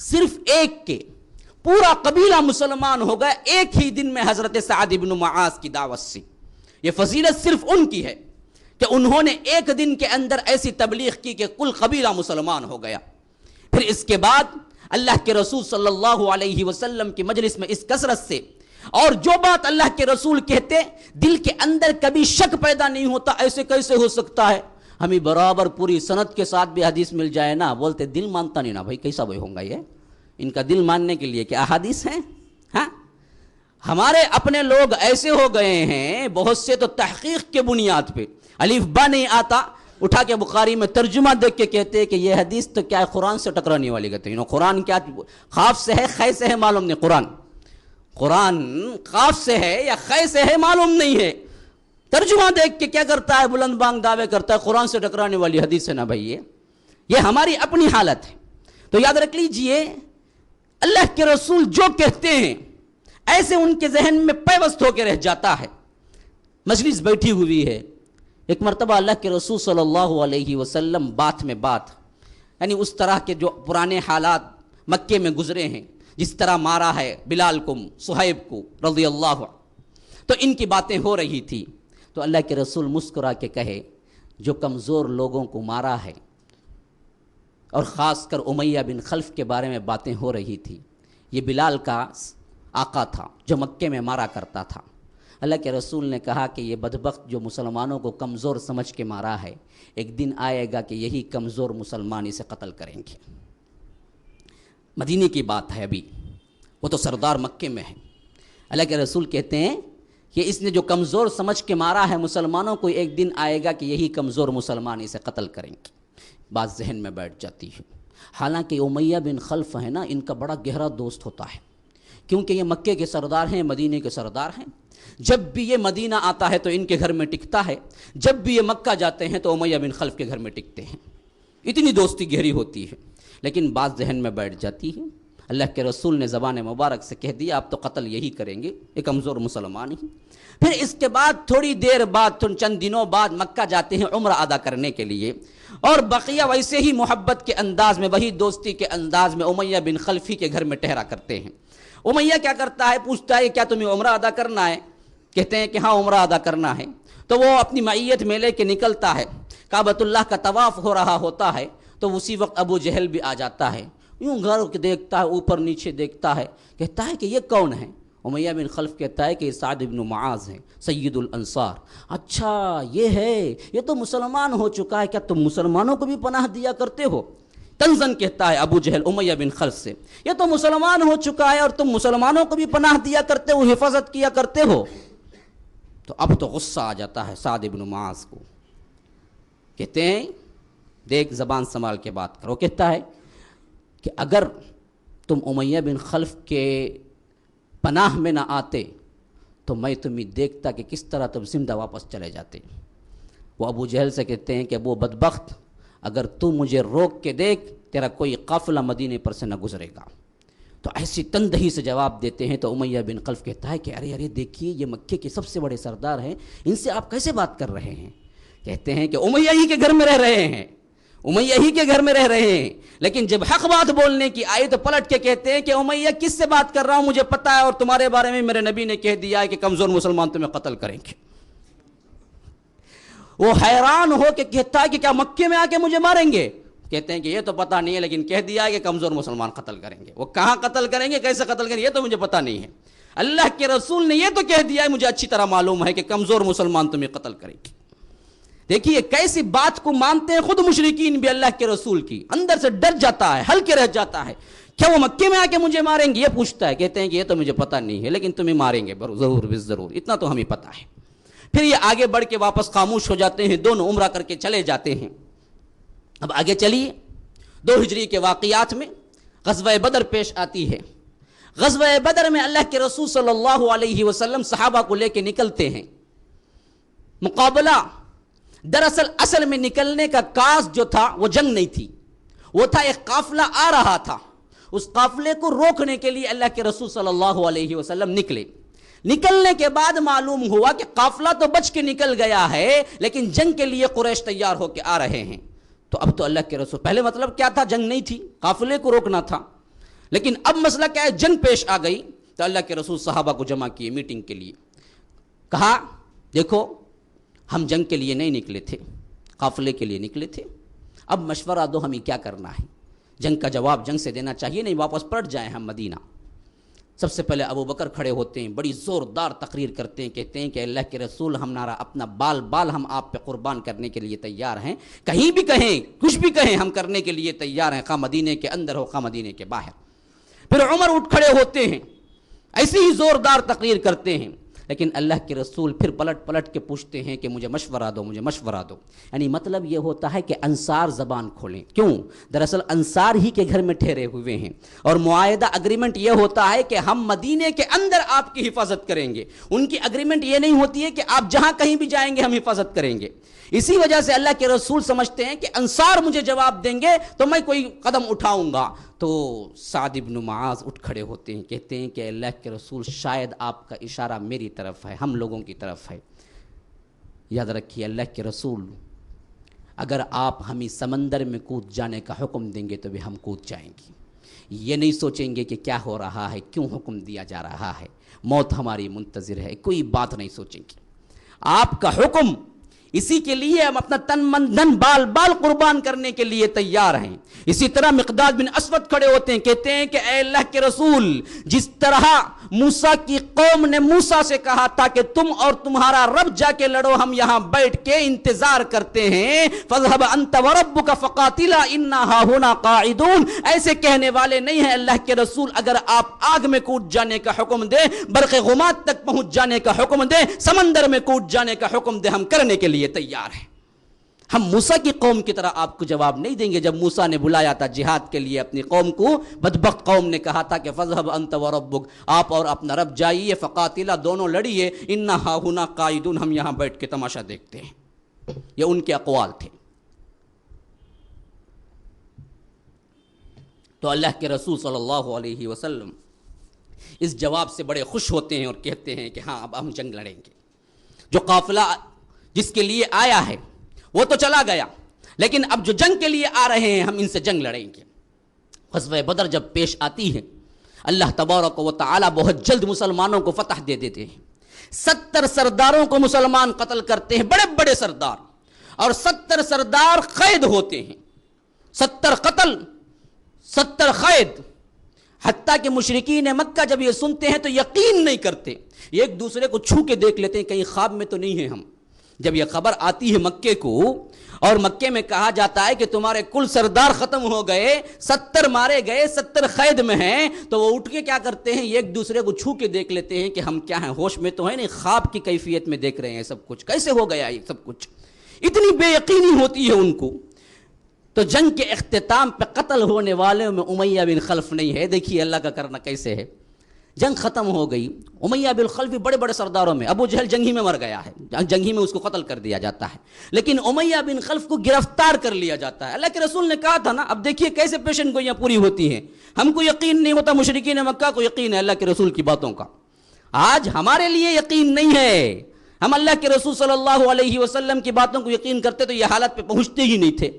صرف ایک کے پورا قبیلہ مسلمان ہو گیا ایک ہی دن میں حضرت سعد بن معاذ کی دعوت سے۔ یہ فضیلت صرف ان کی ہے کہ انہوں نے ایک دن کے اندر ایسی تبلیغ کی کہ کل قبیلہ مسلمان ہو گیا۔ پھر اس کے بعد اللہ کے رسول صلی اللہ علیہ وسلم کی مجلس میں اس کثرت سے، اور جو بات اللہ کے رسول کہتے دل کے اندر کبھی شک پیدا نہیں ہوتا، ایسے کیسے ہو سکتا ہے؟ ہمیں برابر پوری سند کے ساتھ بھی حدیث مل جائے نا، بولتے دل مانتا نہیں نا بھائی، کیسا بھائی ہوں گا یہ؟ ان کا دل ماننے کے لیے کیا احادیث ہیں؟ ہاں ہمارے اپنے لوگ ایسے ہو گئے ہیں، بہت سے تو تحقیق کے بنیاد پہ الف با نہیں آتا، اٹھا کے بخاری میں ترجمہ دیکھ کے کہتے ہیں کہ یہ حدیث تو کیا ہے قرآن سے ٹکرانے والی، کہتے ہیں قرآن کیا خاف سے ہے خے سے ہے معلوم نہیں، قرآن قاف سے ہے یا خے سے ہے معلوم نہیں ہے، ترجمہ دیکھ کے کیا کرتا ہے بلند بانگ دعوے کرتا ہے قرآن سے ٹکرانے والی حدیث ہے نا بھائی، یہ ہماری اپنی حالت ہے۔ تو یاد رکھ لیجئے اللہ کے رسول جو کہتے ہیں ایسے ان کے ذہن میں پیوست ہو کے رہ جاتا ہے۔ مجلس بیٹھی ہوئی ہے، ایک مرتبہ اللہ کے رسول صلی اللہ علیہ وسلم بات میں بات، یعنی اس طرح کے جو پرانے حالات مکے میں گزرے ہیں، جس طرح مارا ہے بلال کو، صہیب کو رضی اللہ عنہ، تو ان کی باتیں ہو رہی تھی، تو اللہ کے رسول مسکرا کے کہے جو کمزور لوگوں کو مارا ہے، اور خاص کر امیہ بن خلف کے بارے میں باتیں ہو رہی تھی، یہ بلال کا آقا تھا جو مکے میں مارا کرتا تھا، اللہ کے رسول نے کہا کہ یہ بدبخت جو مسلمانوں کو کمزور سمجھ کے مارا ہے، ایک دن آئے گا کہ یہی کمزور مسلمان اسے قتل کریں گے۔ مدینے کی بات ہے ابھی، وہ تو سردار مکے میں ہے۔ اللہ کے رسول کہتے ہیں کہ اس نے جو کمزور سمجھ کے مارا ہے مسلمانوں کو، ایک دن آئے گا کہ یہی کمزور مسلمان اسے قتل کریں گے۔ بات ذہن میں بیٹھ جاتی ہے۔ حالانکہ امیہ بن خلف ہے نا، ان کا بڑا گہرا دوست ہوتا ہے، کیونکہ یہ مکے کے سردار ہیں، مدینے کے سردار ہیں۔ جب بھی یہ مدینہ آتا ہے تو ان کے گھر میں ٹکتا ہے، جب بھی یہ مکہ جاتے ہیں تو امیہ بن خلف کے گھر میں ٹکتے ہیں۔ اتنی دوستی گہری ہوتی ہے، لیکن بات ذہن میں بیٹھ جاتی ہے۔ اللہ کے رسول نے زبان مبارک سے کہہ دیا آپ تو قتل یہی کریں گے، یہ کمزور مسلمان ہی۔ پھر اس کے بعد تھوڑی دیر بعد، چند دنوں بعد مکہ جاتے ہیں عمرہ ادا کرنے کے لیے، اور بقیہ ویسے ہی محبت کے انداز میں، وہی دوستی کے انداز میں امیہ بن خلفی کے گھر میں ٹھہرا کرتے ہیں۔ امیہ کیا کرتا ہے، پوچھتا ہے کیا تمہیں عمرہ ادا کرنا ہے؟ کہتے ہیں کہ ہاں عمرہ ادا کرنا ہے۔ تو وہ اپنی معیت میں لے کے نکلتا ہے، کعبۃ اللہ کا طواف ہو رہا ہوتا ہے، تو اسی وقت ابو جہل بھی آ جاتا ہے، یوں گھر دیکھتا ہے، اوپر نیچے دیکھتا ہے، کہتا ہے کہ یہ کون ہے؟ امیہ بن خلف کہتا ہے کہ یہ سعد بن معاذ ہیں، سید الانصار۔ اچھا یہ ہے، یہ تو مسلمان ہو چکا ہے، کیا تم مسلمانوں کو بھی پناہ دیا کرتے ہو؟ تنزن کہتا ہے ابو جہل امیہ بن خلف سے، یہ تو مسلمان ہو چکا ہے اور تم مسلمانوں کو بھی پناہ دیا کرتے ہو، حفاظت کیا کرتے ہو۔ تو اب تو غصہ آ جاتا ہے سعد بن معاذ کو، کہتے ہیں دیکھ زبان سنبھال کے بات کرو۔ کہتا ہے کہ اگر تم امیہ بن خلف کے پناہ میں نہ آتے تو میں تمہیں دیکھتا کہ کس طرح تم زندہ واپس چلے جاتے۔ وہ ابو جہل سے کہتے ہیں کہ وہ بدبخت، اگر تو مجھے روک کے دیکھ، تیرا کوئی قافلہ مدینے پر سے نہ گزرے گا۔ تو ایسی تندہی سے جواب دیتے ہیں تو امیہ بن خلف کہتا ہے کہ ارے دیکھیے یہ مکے کے سب سے بڑے سردار ہیں، ان سے آپ کیسے بات کر رہے ہیں؟ کہتے ہیں کہ امیہ ہی کے گھر میں رہ رہے ہیں، امیہ ہی کے گھر میں رہ رہے ہیں، لیکن جب حق بات بولنے کی آئی تو پلٹ کے کہتے ہیں کہ امیہ کس سے بات کر رہا ہوں، مجھے پتا ہے، اور تمہارے بارے میں میرے نبی نے کہہ دیا ہے کہ کمزور مسلمان تمہیں قتل کریں گے۔ وہ حیران ہو کے کہتا ہے کہ کیا مکے میں آ کے مجھے ماریں گے؟ کہتے ہیں کہ یہ تو پتہ نہیں ہے، لیکن کہہ دیا ہے کہ کمزور مسلمان قتل کریں گے۔ وہ کہاں قتل کریں گے، کیسے قتل کریں گے، یہ تو مجھے پتہ نہیں ہے، اللہ کے رسول نے یہ تو کہہ دیا ہے، مجھے اچھی طرح معلوم ہے کہ کمزور مسلمان تمہیں قتل کریں گے۔ دیکھیے کیسی بات کو مانتے ہیں خود مشرکین بھی اللہ کے رسول کی، اندر سے ڈر جاتا ہے، ہلکے رہ جاتا ہے۔ کیا وہ مکے میں آ کے مجھے ماریں گے، یہ پوچھتا ہے۔ کہتے ہیں کہ یہ تو مجھے پتہ نہیں ہے، لیکن تمہیں ماریں گے ضرور ضرور، اتنا تو ہمیں پتہ ہے۔ پھر یہ آگے بڑھ کے واپس خاموش ہو جاتے ہیں، دونوں عمرہ کر کے چلے جاتے ہیں۔ اب آگے چلیے، 2 ہجری کے واقعات میں غزوہ بدر پیش آتی ہے۔ غزوہ بدر میں اللہ کے رسول صلی اللہ علیہ وسلم صحابہ کو لے کے نکلتے ہیں۔ مقابلہ دراصل اصل میں نکلنے کا کاز جو تھا وہ جنگ نہیں تھی، وہ تھا ایک قافلہ آ رہا تھا، اس قافلے کو روکنے کے لیے اللہ کے رسول صلی اللہ علیہ وسلم نکلے۔ نکلنے کے بعد معلوم ہوا کہ قافلہ تو بچ کے نکل گیا ہے، لیکن جنگ کے لیے قریش تیار ہو کے آ رہے ہیں۔ تو اب تو اللہ کے رسول، پہلے مطلب کیا تھا، جنگ نہیں تھی، قافلے کو روکنا تھا، لیکن اب مسئلہ کیا ہے، جنگ پیش آ گئی۔ تو اللہ کے رسول صحابہ کو جمع کیے میٹنگ کے لیے، کہا دیکھو ہم جنگ کے لیے نہیں نکلے تھے، قافلے کے لیے نکلے تھے، اب مشورہ دو ہمیں کیا کرنا ہے۔ جنگ کا جواب جنگ سے دینا چاہیے، نہیں واپس پلٹ جائیں ہم مدینہ۔ سب سے پہلے ابو بکر کھڑے ہوتے ہیں، بڑی زوردار تقریر کرتے ہیں، کہتے ہیں کہ اللہ کے رسول ہمارا اپنا بال ہم آپ پہ قربان کرنے کے لیے تیار ہیں، کہیں بھی کہیں، کچھ بھی کہیں، ہم کرنے کے لیے تیار ہیں، خواہ مدینے کے اندر ہو خواہ مدینے کے باہر۔ پھر عمر اٹھ کھڑے ہوتے ہیں، ایسی ہی زوردار تقریر کرتے ہیں، لیکن اللہ کے رسول پھر پلٹ کے پوچھتے ہیں کہ مجھے مشورہ دو، مجھے مشورہ دو۔ یعنی مطلب یہ ہوتا ہے کہ انصار زبان کھولیں، کیوں؟ دراصل انصار ہی کے گھر میں ٹھہرے ہوئے ہیں، اور معاہدہ اگریمنٹ یہ ہوتا ہے کہ ہم مدینے کے اندر آپ کی حفاظت کریں گے، ان کی اگریمنٹ یہ نہیں ہوتی ہے کہ آپ جہاں کہیں بھی جائیں گے ہم حفاظت کریں گے۔ اسی وجہ سے اللہ کے رسول سمجھتے ہیں کہ انصار مجھے جواب دیں گے تو میں کوئی قدم اٹھاؤں گا۔ تو سعد بن معاذ اٹھ کھڑے ہوتے ہیں، کہتے ہیں کہ اللہ کے رسول شاید آپ کا اشارہ میری طرف ہے، ہم لوگوں کی طرف ہے۔ یاد رکھیے اللہ کے رسول، اگر آپ ہمیں سمندر میں کود جانے کا حکم دیں گے تو بھی ہم کود جائیں گے، یہ نہیں سوچیں گے کہ کیا ہو رہا ہے، کیوں حکم دیا جا رہا ہے، موت ہماری منتظر ہے، کوئی بات نہیں سوچیں گے۔ آپ کا حکم، اسی کے لیے ہم اپنا تن من دھن بال قربان کرنے کے لیے تیار ہیں۔ اسی طرح مقداد بن اسود کھڑے ہوتے ہیں، کہتے ہیں کہ اے اللہ کے رسول، جس طرح موسیٰ کی قوم نے موسیٰ سے کہا تھا کہ تم اور تمہارا رب جا کے لڑو، ہم یہاں بیٹھ کے انتظار کرتے ہیں، فَاذْهَبْ أَنْتَ وَرَبُّكَ فَقَاتِلَا إِنَّا هَاهُنَا قَاعِدُونَ۔ ایسے کہنے والے نہیں ہیں اللہ کے رسول، اگر آپ آگ میں کود جانے کا حکم دیں، برق غمات تک پہنچ جانے کا حکم دیں، سمندر میں کود جانے کا حکم دیں، ہم کرنے کے لیے تیار ہیں۔ ہم موسیٰ کی قوم کی طرح آپ کو جواب نہیں دیں گے۔ جب موسیٰ نے بلایا تھا جہاد کے لیے اپنی قوم کو، بدبخت قوم نے کہا تھا کہ فَاذْهَبْ أَنْتَ وَرَبُّكَ، آپ اور اپنا رب جائیے، فَقَاتِلَا، دونوں لڑیے، إِنَّا هَاهُنَا قَاعِدُونَ، ہم یہاں بیٹھ کے تماشا دیکھتے ہیں۔ یہ ان کے اقوال تھے۔ تو اللہ کے رسول صلی اللہ علیہ وسلم اس جواب سے بڑے خوش ہوتے ہیں اور کہتے ہیں کہ ہاں اب ہم جنگ لڑیں گے۔ جو قافلہ جس کے لیے آیا ہے وہ تو چلا گیا، لیکن اب جو جنگ کے لیے آ رہے ہیں ہم ان سے جنگ لڑیں گے۔ غزوہ بدر جب پیش آتی ہے، اللہ تبارک و تعالی بہت جلد مسلمانوں کو فتح دے دیتے ہیں۔ 70 سرداروں کو مسلمان قتل کرتے ہیں، بڑے بڑے سردار، اور 70 سردار قید ہوتے ہیں۔ 70 قتل، 70 قید، حتیٰ کہ مشرکین مکہ جب یہ سنتے ہیں تو یقین نہیں کرتے، ایک دوسرے کو چھو کے دیکھ لیتے ہیں کہیں خواب میں تو نہیں ہیں ہم۔ جب یہ خبر آتی ہے مکے کو، اور مکے میں کہا جاتا ہے کہ تمہارے کل سردار ختم ہو گئے، 70 مارے گئے، 70 قید میں ہیں، تو وہ اٹھ کے کیا کرتے ہیں، ایک دوسرے کو چھو کے دیکھ لیتے ہیں کہ ہم کیا ہیں، ہوش میں تو ہے نہیں، خواب کی کیفیت میں دیکھ رہے ہیں سب کچھ، کیسے ہو گیا یہ سب کچھ، اتنی بے یقینی ہوتی ہے ان کو۔ تو جنگ کے اختتام پہ قتل ہونے والوں میں امیہ بن خلف نہیں ہے۔ دیکھیے اللہ کا کرنا کیسے ہے۔ جنگ ختم ہو گئی، امیہ بن خلف بھی بڑے بڑے سرداروں میں، ابو جہل جنگ ہی میں مر گیا ہے، جنگ ہی میں اس کو قتل کر دیا جاتا ہے، لیکن امیہ بن خلف کو گرفتار کر لیا جاتا ہے۔ اللہ کے رسول نے کہا تھا نا، اب دیکھیے کیسے پیشن گوئیاں پوری ہوتی ہیں۔ ہم کو یقین نہیں ہوتا، مشرکین مکہ کو یقین ہے اللہ کے رسول کی باتوں کا، آج ہمارے لیے یقین نہیں ہے۔ ہم اللہ کے رسول صلی اللہ علیہ وسلم کی باتوں کو یقین کرتے تو یہ حالت پہ پہنچتے ہی نہیں تھے۔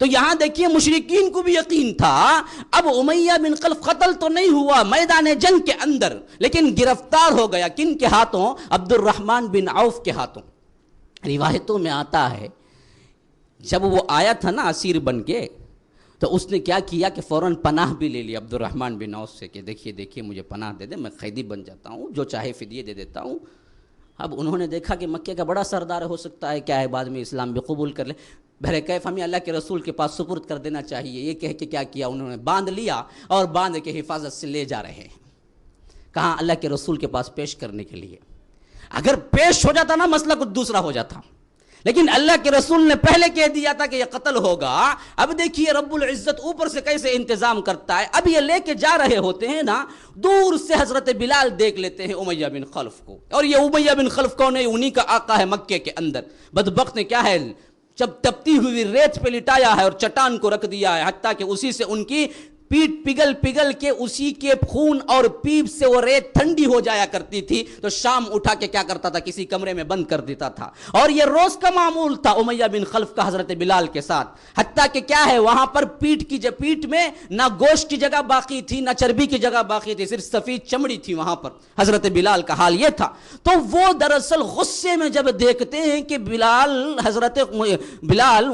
تو یہاں دیکھیے مشرکین کو بھی یقین تھا، اب امیہ بن خلف قتل تو نہیں ہوا میدان جنگ کے اندر، لیکن گرفتار ہو گیا۔ کن کے ہاتھوں؟ عبد الرحمن بن عوف کے ہاتھوں۔ روایتوں میں آتا ہے جب وہ آیا تھا نا اسیر بن کے، تو اس نے کیا کیا کہ فوراً پناہ بھی لے لی عبد الرحمن بن عوف سے کہ دیکھیے مجھے پناہ دے دے، میں قیدی بن جاتا ہوں، جو چاہے فدیے دے دیتا ہوں۔ اب انہوں نے دیکھا کہ مکے کا بڑا سردار ہو سکتا ہے، کیا ہے بعد میں اسلام بھی قبول کر لے، بہر کیف ہمیں اللہ کے رسول کے پاس سپرد کر دینا چاہیے۔ یہ کہہ کے کیا کیا انہوں نے، باندھ لیا اور باندھ کے حفاظت سے لے جا رہے ہیں، کہاں اللہ کے رسول کے پاس پیش کرنے کے لیے۔ اگر پیش ہو جاتا نا مسئلہ کچھ دوسرا ہو جاتا، لیکن اللہ کے رسول نے پہلے کہہ دیا تھا کہ یہ قتل ہوگا۔ اب دیکھیے رب العزت اوپر سے کیسے انتظام کرتا ہے۔ اب یہ لے کے جا رہے ہوتے ہیں نا، دور سے حضرت بلال دیکھ لیتے ہیں امیہ بن خلف کو، اور یہ امیہ بن خلف کون ہے؟ انہی کا آقا ہے مکے کے اندر۔ بدبخت نے کیا ہے، جب تپتی ہوئی ریت پہ لٹایا ہے اور چٹان کو رکھ دیا ہے، حتیٰ کہ اسی سے ان کی پیٹ پگھل کے اسی کے خون اور پیپ سے وہ ریت ٹھنڈی ہو جایا کرتی تھی، تو شام اٹھا کے کیا کرتا تھا، کسی کمرے میں بند کر دیتا تھا، اور یہ روز کا معمول تھا امیہ بن خلف کا حضرت بلال کے ساتھ۔ حتیٰ کہ کیا ہے، وہاں پر پیٹ میں نہ گوشت کی جگہ باقی تھی نہ چربی کی جگہ باقی تھی، صرف سفید چمڑی تھی وہاں پر۔ حضرت بلال کا حال یہ تھا۔ تو وہ دراصل غصے میں جب دیکھتے ہیں کہ بلال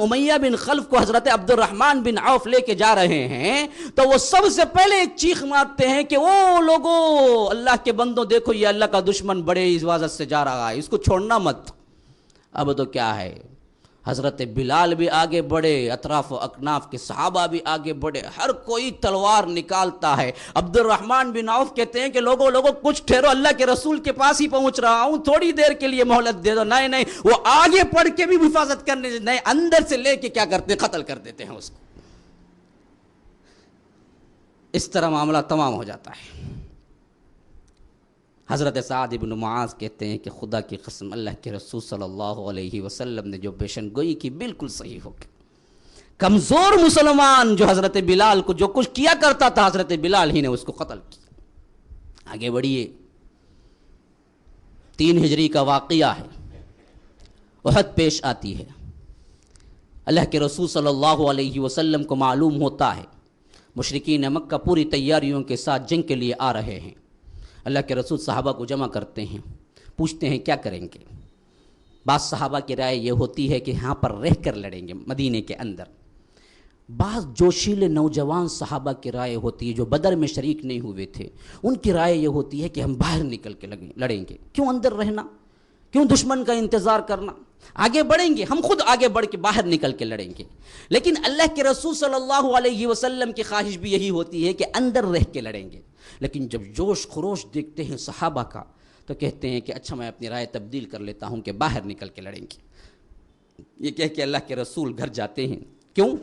امیہ بن خلف کو حضرت عبد الرحمن بن عوف لے کے جا رہے ہیں، تو وہ سب سے پہلے ایک چیخ مارتے ہیں کہ او لوگو، اللہ کے بندوں دیکھو یہ اللہ کا دشمن بڑے حفاظت سے جا رہا ہے، اس کو چھوڑنا مت۔ اب تو کیا ہے، حضرت بلال بھی آگے بڑھے، اطراف و اکناف کے صحابہ بھی آگے بڑھے، ہر کوئی تلوار نکالتا ہے۔ عبد الرحمن بن عوف کہتے ہیں کہ لوگوں کچھ ٹھہرو، اللہ کے رسول کے پاس ہی پہنچ رہا ہوں، تھوڑی دیر کے لیے مہلت دے دو۔ نہیں، وہ آگے پڑھ کے بھی حفاظت کرنے نہیں، اندر سے لے کے کیا کرتے، قتل کر دیتے ہیں اس کو۔ اس طرح معاملہ تمام ہو جاتا ہے۔ حضرت سعد بن معاذ کہتے ہیں کہ خدا کی قسم اللہ کے رسول صلی اللہ علیہ وسلم نے جو پیشن گوئی کی بالکل صحیح ہو گئی۔ کمزور مسلمان جو حضرت بلال کو جو کچھ کیا کرتا تھا، حضرت بلال ہی نے اس کو قتل کیا۔ آگے بڑھیے، 3 ہجری کا واقعہ ہے، احد پیش آتی ہے۔ اللہ کے رسول صلی اللہ علیہ وسلم کو معلوم ہوتا ہے مشرکین مکہ پوری تیاریوں کے ساتھ جنگ کے لیے آ رہے ہیں۔ اللہ کے رسول صحابہ کو جمع کرتے ہیں، پوچھتے ہیں کیا کریں گے۔ بعض صحابہ کی رائے یہ ہوتی ہے کہ یہاں پر رہ کر لڑیں گے مدینے کے اندر، بعض جوشیلے نوجوان صحابہ کی رائے ہوتی ہے جو بدر میں شریک نہیں ہوئے تھے، ان کی رائے یہ ہوتی ہے کہ ہم باہر نکل کے لڑیں گے، کیوں اندر رہنا، کیوں دشمن کا انتظار کرنا، آگے بڑھیں گے، ہم خود آگے بڑھ کے باہر نکل کے لڑیں گے۔ لیکن اللہ کے رسول صلی اللہ علیہ وسلم کی خواہش بھی یہی ہوتی ہے کہ اندر رہ کے لڑیں گے۔ لیکن جب جوش خروش دیکھتے ہیں صحابہ کا تو کہتے ہیں کہ اچھا میں اپنی رائے تبدیل کر لیتا ہوں کہ باہر نکل کے لڑیں گے۔ یہ کہہ کے اللہ کے رسول گھر جاتے ہیں، کیوں؟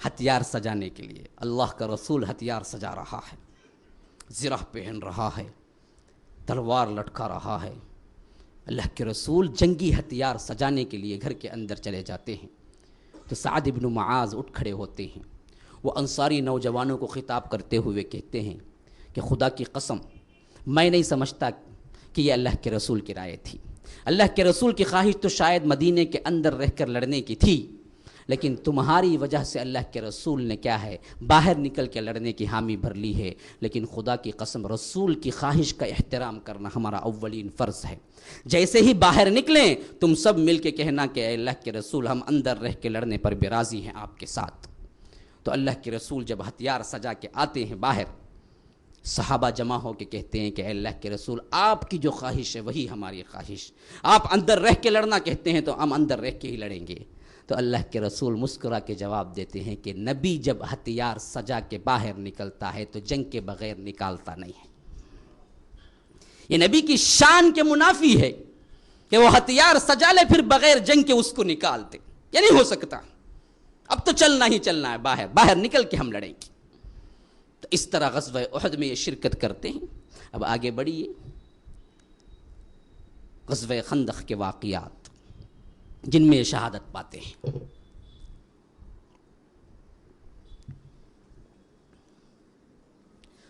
ہتھیار سجانے کے لیے۔ اللہ کا رسول ہتھیار سجا رہا ہے، زرہ پہن رہا ہے، تلوار لٹکا رہا ہے۔ اللہ کے رسول جنگی ہتھیار سجانے کے لیے گھر کے اندر چلے جاتے ہیں تو سعد بن معاذ اٹھ کھڑے ہوتے ہیں۔ وہ انصاری نوجوانوں کو خطاب کرتے ہوئے کہتے ہیں کہ خدا کی قسم میں نہیں سمجھتا کہ یہ اللہ کے رسول کی رائے تھی۔ اللہ کے رسول کی خواہش تو شاید مدینے کے اندر رہ کر لڑنے کی تھی، لیکن تمہاری وجہ سے اللہ کے رسول نے کیا ہے، باہر نکل کے لڑنے کی حامی بھر لی ہے۔ لیکن خدا کی قسم رسول کی خواہش کا احترام کرنا ہمارا اولین فرض ہے۔ جیسے ہی باہر نکلیں تم سب مل کے کہنا کہ اے اللہ کے رسول ہم اندر رہ کے لڑنے پر بھی راضی ہیں آپ کے ساتھ۔ تو اللہ کے رسول جب ہتھیار سجا کے آتے ہیں باہر، صحابہ جمع ہو کے کہتے ہیں کہ اے اللہ کے رسول آپ کی جو خواہش ہے وہی ہماری خواہش، آپ اندر رہ کے لڑنا کہتے ہیں تو ہم اندر رہ کے ہی لڑیں گے۔ تو اللہ کے رسول مسکرا کے جواب دیتے ہیں کہ نبی جب ہتھیار سجا کے باہر نکلتا ہے تو جنگ کے بغیر نکالتا نہیں ہے۔ یہ نبی کی شان کے منافی ہے کہ وہ ہتھیار سجا لے پھر بغیر جنگ کے اس کو نکال دے، یہ نہیں ہو سکتا۔ اب تو چلنا ہی چلنا ہے، باہر نکل کے ہم لڑیں گے۔ تو اس طرح غزوہ احد میں یہ شرکت کرتے ہیں۔ اب آگے بڑھیے، غزوہ خندق کے واقعات جن میں شہادت پاتے ہیں۔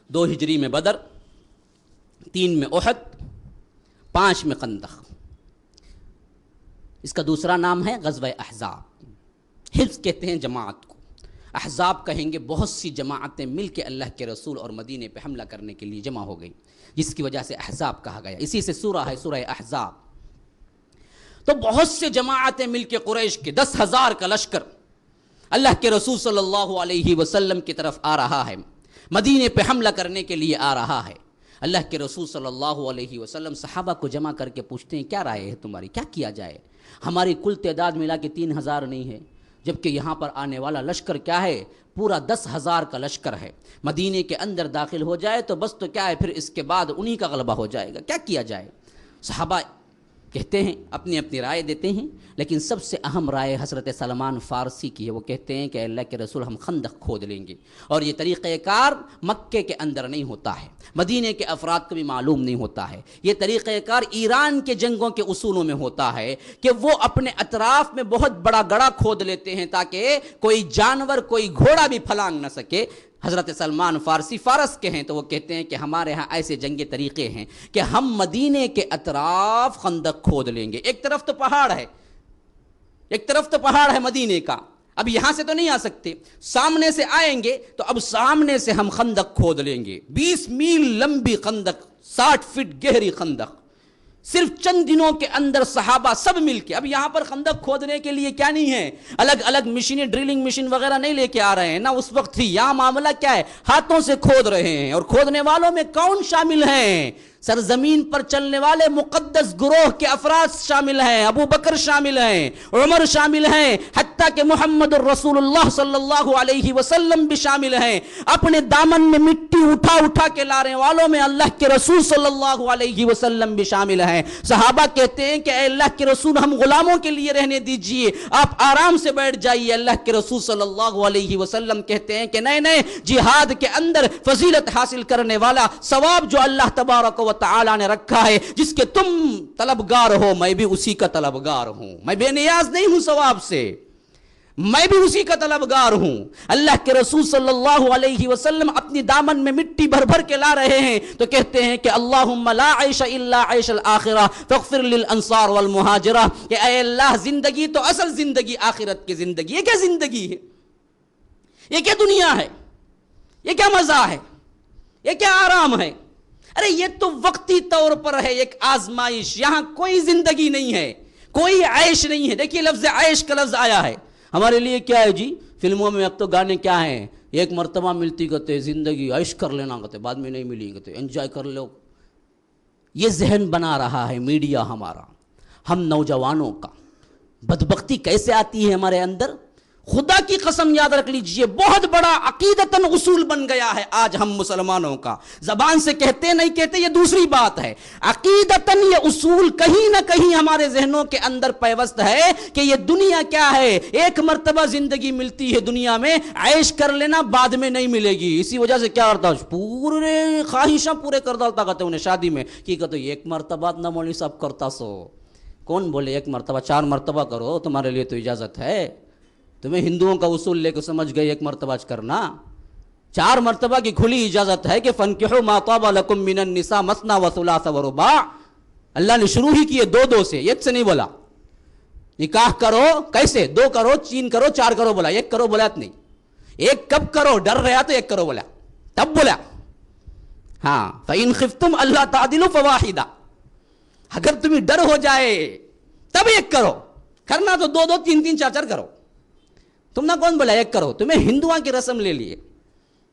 2 ہجری میں بدر، 3 میں احد، 5 میں خندق۔ اس کا دوسرا نام ہے غزوہ احزاب۔ حزب کہتے ہیں جماعت کو، احزاب کہیں گے بہت سی جماعتیں مل کے اللہ کے رسول اور مدینے پہ حملہ کرنے کے لیے جمع ہو گئی، جس کی وجہ سے احزاب کہا گیا۔ اسی سے سورہ ہے سورہ احزاب۔ تو بہت سے جماعتیں مل کے قریش کے 10,000 کا لشکر اللہ کے رسول صلی اللہ علیہ وسلم کی طرف آ رہا ہے، مدینے پہ حملہ کرنے کے لیے آ رہا ہے۔ اللہ کے رسول صلی اللہ علیہ وسلم صحابہ کو جمع کر کے پوچھتے ہیں کیا رائے ہے تمہاری، کیا کیا جائے؟ ہماری کل تعداد ملا کے 3,000 نہیں ہے، جبکہ یہاں پر آنے والا لشکر کیا ہے، پورا 10,000 کا لشکر ہے۔ مدینے کے اندر داخل ہو جائے تو بس تو کیا ہے، پھر اس کے بعد انہی کا غلبہ ہو جائے گا، کیا کیا جائے؟ صحابہ کہتے ہیں، اپنی اپنی رائے دیتے ہیں، لیکن سب سے اہم رائے حضرت سلمان فارسی کی ہے۔ وہ کہتے ہیں کہ اللہ کے رسول ہم خندق کھود لیں گے، اور یہ طریقہ کار مکے کے اندر نہیں ہوتا ہے، مدینے کے افراد کو بھی معلوم نہیں ہوتا ہے۔ یہ طریقہ کار ایران کے جنگوں کے اصولوں میں ہوتا ہے کہ وہ اپنے اطراف میں بہت بڑا گڑھا کھود لیتے ہیں تاکہ کوئی جانور، کوئی گھوڑا بھی پھلانگ نہ سکے۔ حضرت سلمان فارسی فارس کے ہیں تو وہ کہتے ہیں کہ ہمارے ہاں ایسے جنگی طریقے ہیں کہ ہم مدینے کے اطراف خندق کھود لیں گے۔ ایک طرف تو پہاڑ ہے، ایک طرف تو پہاڑ ہے مدینے کا، اب یہاں سے تو نہیں آ سکتے، سامنے سے آئیں گے تو اب سامنے سے ہم خندق کھود لیں گے۔ 20 میل لمبی خندق، 60 فٹ گہری خندق، صرف چند دنوں کے اندر صحابہ سب مل کے۔ اب یہاں پر خندق کھودنے کے لیے کیا نہیں ہے، الگ الگ مشینیں، ڈرلنگ مشین وغیرہ نہیں لے کے آ رہے ہیں، نہ اس وقت تھی۔ یہاں معاملہ کیا ہے، ہاتھوں سے کھود رہے ہیں۔ اور کھودنے والوں میں کون شامل ہیں؟ سرزمین پر چلنے والے مقدس گروہ کے افراد شامل ہیں، ابو بکر شامل ہیں، عمر شامل ہیں، حتیٰ کہ محمد الرسول اللہ صلی اللہ علیہ وسلم بھی شامل ہیں۔ اپنے دامن میں مٹی اٹھا اٹھا کے لانے والوں میں اللہ کے رسول صلی اللہ علیہ وسلم بھی شامل ہیں۔ صحابہ کہتے ہیں کہ اے اللہ کے رسول ہم غلاموں کے لیے رہنے دیجئے، آپ آرام سے بیٹھ جائیے۔ اللہ کے رسول صلی اللہ علیہ وسلم کہتے ہیں کہ نہیں، جہاد کے اندر فضیلت حاصل کرنے والا ثواب جو اللہ تبارک و تعالی نے رکھا ہے، جس کے تم طلبگار ہو، میں بھی اسی کا طلبگار ہوں۔ میں بے نیاز نہیں ہوں ثواب سے، میں بھی اسی کا طلبگار ہوں۔ اللہ کے رسول صلی اللہ علیہ وسلم اپنی دامن میں مٹی بھر بھر کے لا رہے ہیں تو کہتے ہیں کہ اللہم لا عیش الا عیش الآخرہ فاغفر للانصار والمہاجرہ، کہ اے اللہ زندگی تو اصل زندگی آخرت کی زندگی۔ یہ کیا زندگی ہے، یہ کیا دنیا ہے، یہ کیا مزہ ہے، یہ کیا آرام ہے؟ ارے یہ تو وقتی طور پر ہے، ایک آزمائش۔ یہاں کوئی زندگی نہیں ہے، کوئی عیش نہیں ہے۔ دیکھیے لفظ عیش کا لفظ آیا ہے، ہمارے لیے کیا ہے جی، فلموں میں اب تو گانے کیا ہیں، ایک مرتبہ ملتی کہتے زندگی عیش کر لینا کہتے، بعد میں نہیں ملی کہتے انجوائے کر لو. یہ ذہن بنا رہا ہے میڈیا ہمارا. ہم نوجوانوں کا بدبختی کیسے آتی ہے ہمارے اندر، خدا کی قسم یاد رکھ لیجئے، بہت بڑا عقیدتاً اصول بن گیا ہے آج ہم مسلمانوں کا. زبان سے کہتے نہیں کہتے یہ دوسری بات ہے، عقیدتاً یہ اصول کہیں نہ کہیں ہمارے ذہنوں کے اندر پیوست ہے کہ یہ دنیا کیا ہے، ایک مرتبہ زندگی ملتی ہے دنیا میں، عیش کر لینا بعد میں نہیں ملے گی. اسی وجہ سے کیا کرتا پورے خواہشاں پورے کر ڈالتا کہتے انہیں شادی میں کی کہتے ایک مرتبہ نہ مولوی صاحب کرتا سو. کون بولے ایک مرتبہ، 4 مرتبہ کرو، تمہارے لیے تو اجازت ہے. تمہیں ہندوؤں کا اصول لے کے سمجھ گئے ایک مرتبہ کرنا، 4 مرتبہ کی کھلی اجازت ہے کہ فَانْكِحُوا مَا طَابَ لَكُم مِّنَ النِّسَاءِ مَثْنَىٰ وَثُلَاثَ وَرُبَاعَ. اللہ نے شروع ہی کیے 2 سے، ایک سے نہیں بولا. نکاح کرو کیسے، 2 کرو، 3 کرو، 4 کرو بولا، 1 کرو بولا نہیں. 1 کب کرو، ڈر رہا تو 1 کرو بولا، تب بولا. ہاں فَإِنْ خِفْتُمْ أَلَّا تَعْدِلُوا فَوَاحِدًا، اگر تمہیں ڈر ہو جائے تب 1 کرو، کرنا تو 2 3 3 4 4 کرو. تم نہ کون بولا 1 کرو، تمہیں ہندوؤں کی رسم لے لیے،